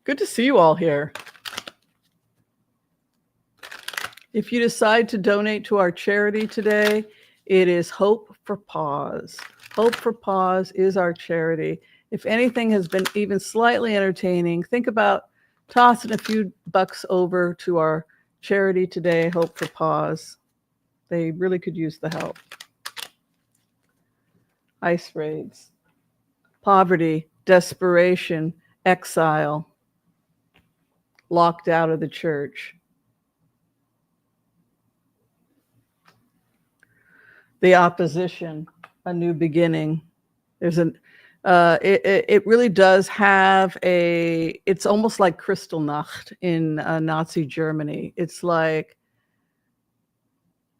Good to see you all here. If you decide to donate to our charity today, it is Hope for Pause. Hope for Pause is our charity. If anything has been even slightly entertaining, think about tossing a few bucks over to our charity today, Hope for Pause. They really could use the help. ICE raids, poverty, desperation, exile, locked out of the church. The opposition, a new beginning. There's it really does have it's almost like Kristallnacht in Nazi Germany. It's like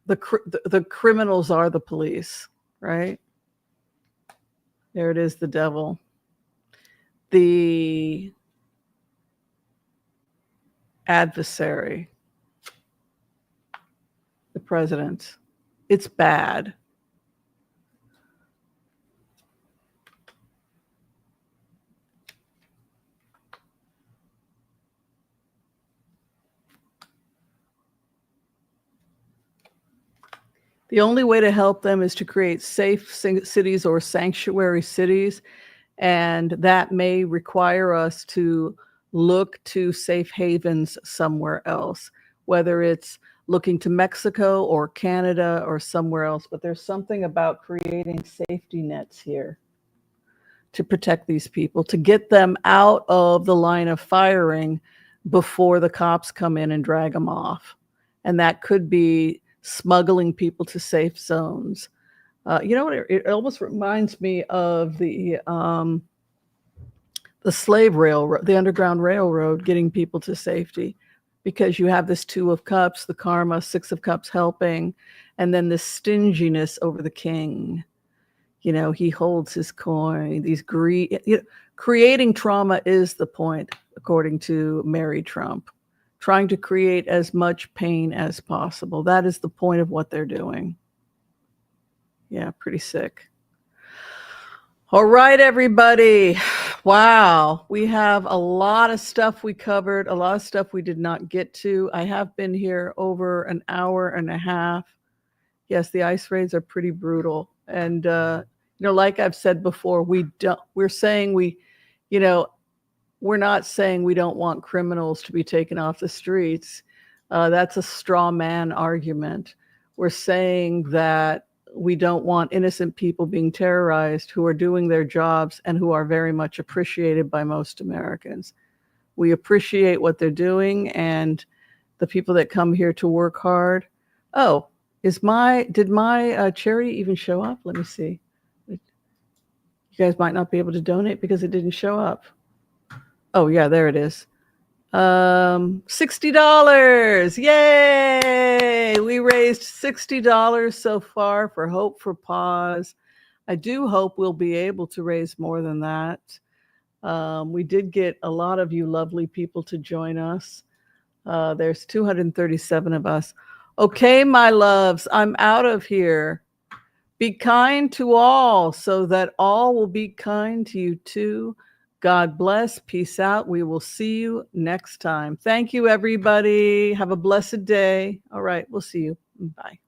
the criminals are the police, right? There it is, the devil. The adversary, the president. It's bad. The only way to help them is to create safe cities or sanctuary cities. And that may require us to look to safe havens somewhere else, whether it's looking to Mexico or Canada or somewhere else. But there's something about creating safety nets here to protect these people, to get them out of the line of firing before the cops come in and drag them off. And that could be smuggling people to safe zones. You know what? It almost reminds me of the slave railroad, the Underground Railroad, getting people to safety, because you have this Two of Cups, the karma, Six of Cups helping, and then this stinginess over the king. You know, he holds his coin. These creating trauma is the point, according to Mary Trump. Trying to create as much pain as possible. That is the point of what they're doing. Yeah, pretty sick. All right, everybody. Wow. We have a lot of stuff we covered, a lot of stuff we did not get to. I have been here over an hour and a half. Yes, the ICE raids are pretty brutal. And, like I've said before, we're saying we're not saying we don't want criminals to be taken off the streets. That's a straw man argument. We're saying that we don't want innocent people being terrorized who are doing their jobs and who are very much appreciated by most Americans. We appreciate what they're doing, and the people that come here to work hard. Oh, did my charity even show up? Let me see. You guys might not be able to donate because it didn't show up. Oh yeah, there it is. $60. Yay! We raised $60 so far for Hope for Pause. I do hope we'll be able to raise more than that. We did get a lot of you lovely people to join us. There's 237 of us. Okay, my loves, I'm out of here. Be kind to all so that all will be kind to you too. God bless. Peace out. We will see you next time. Thank you, everybody. Have a blessed day. All right. We'll see you. Bye.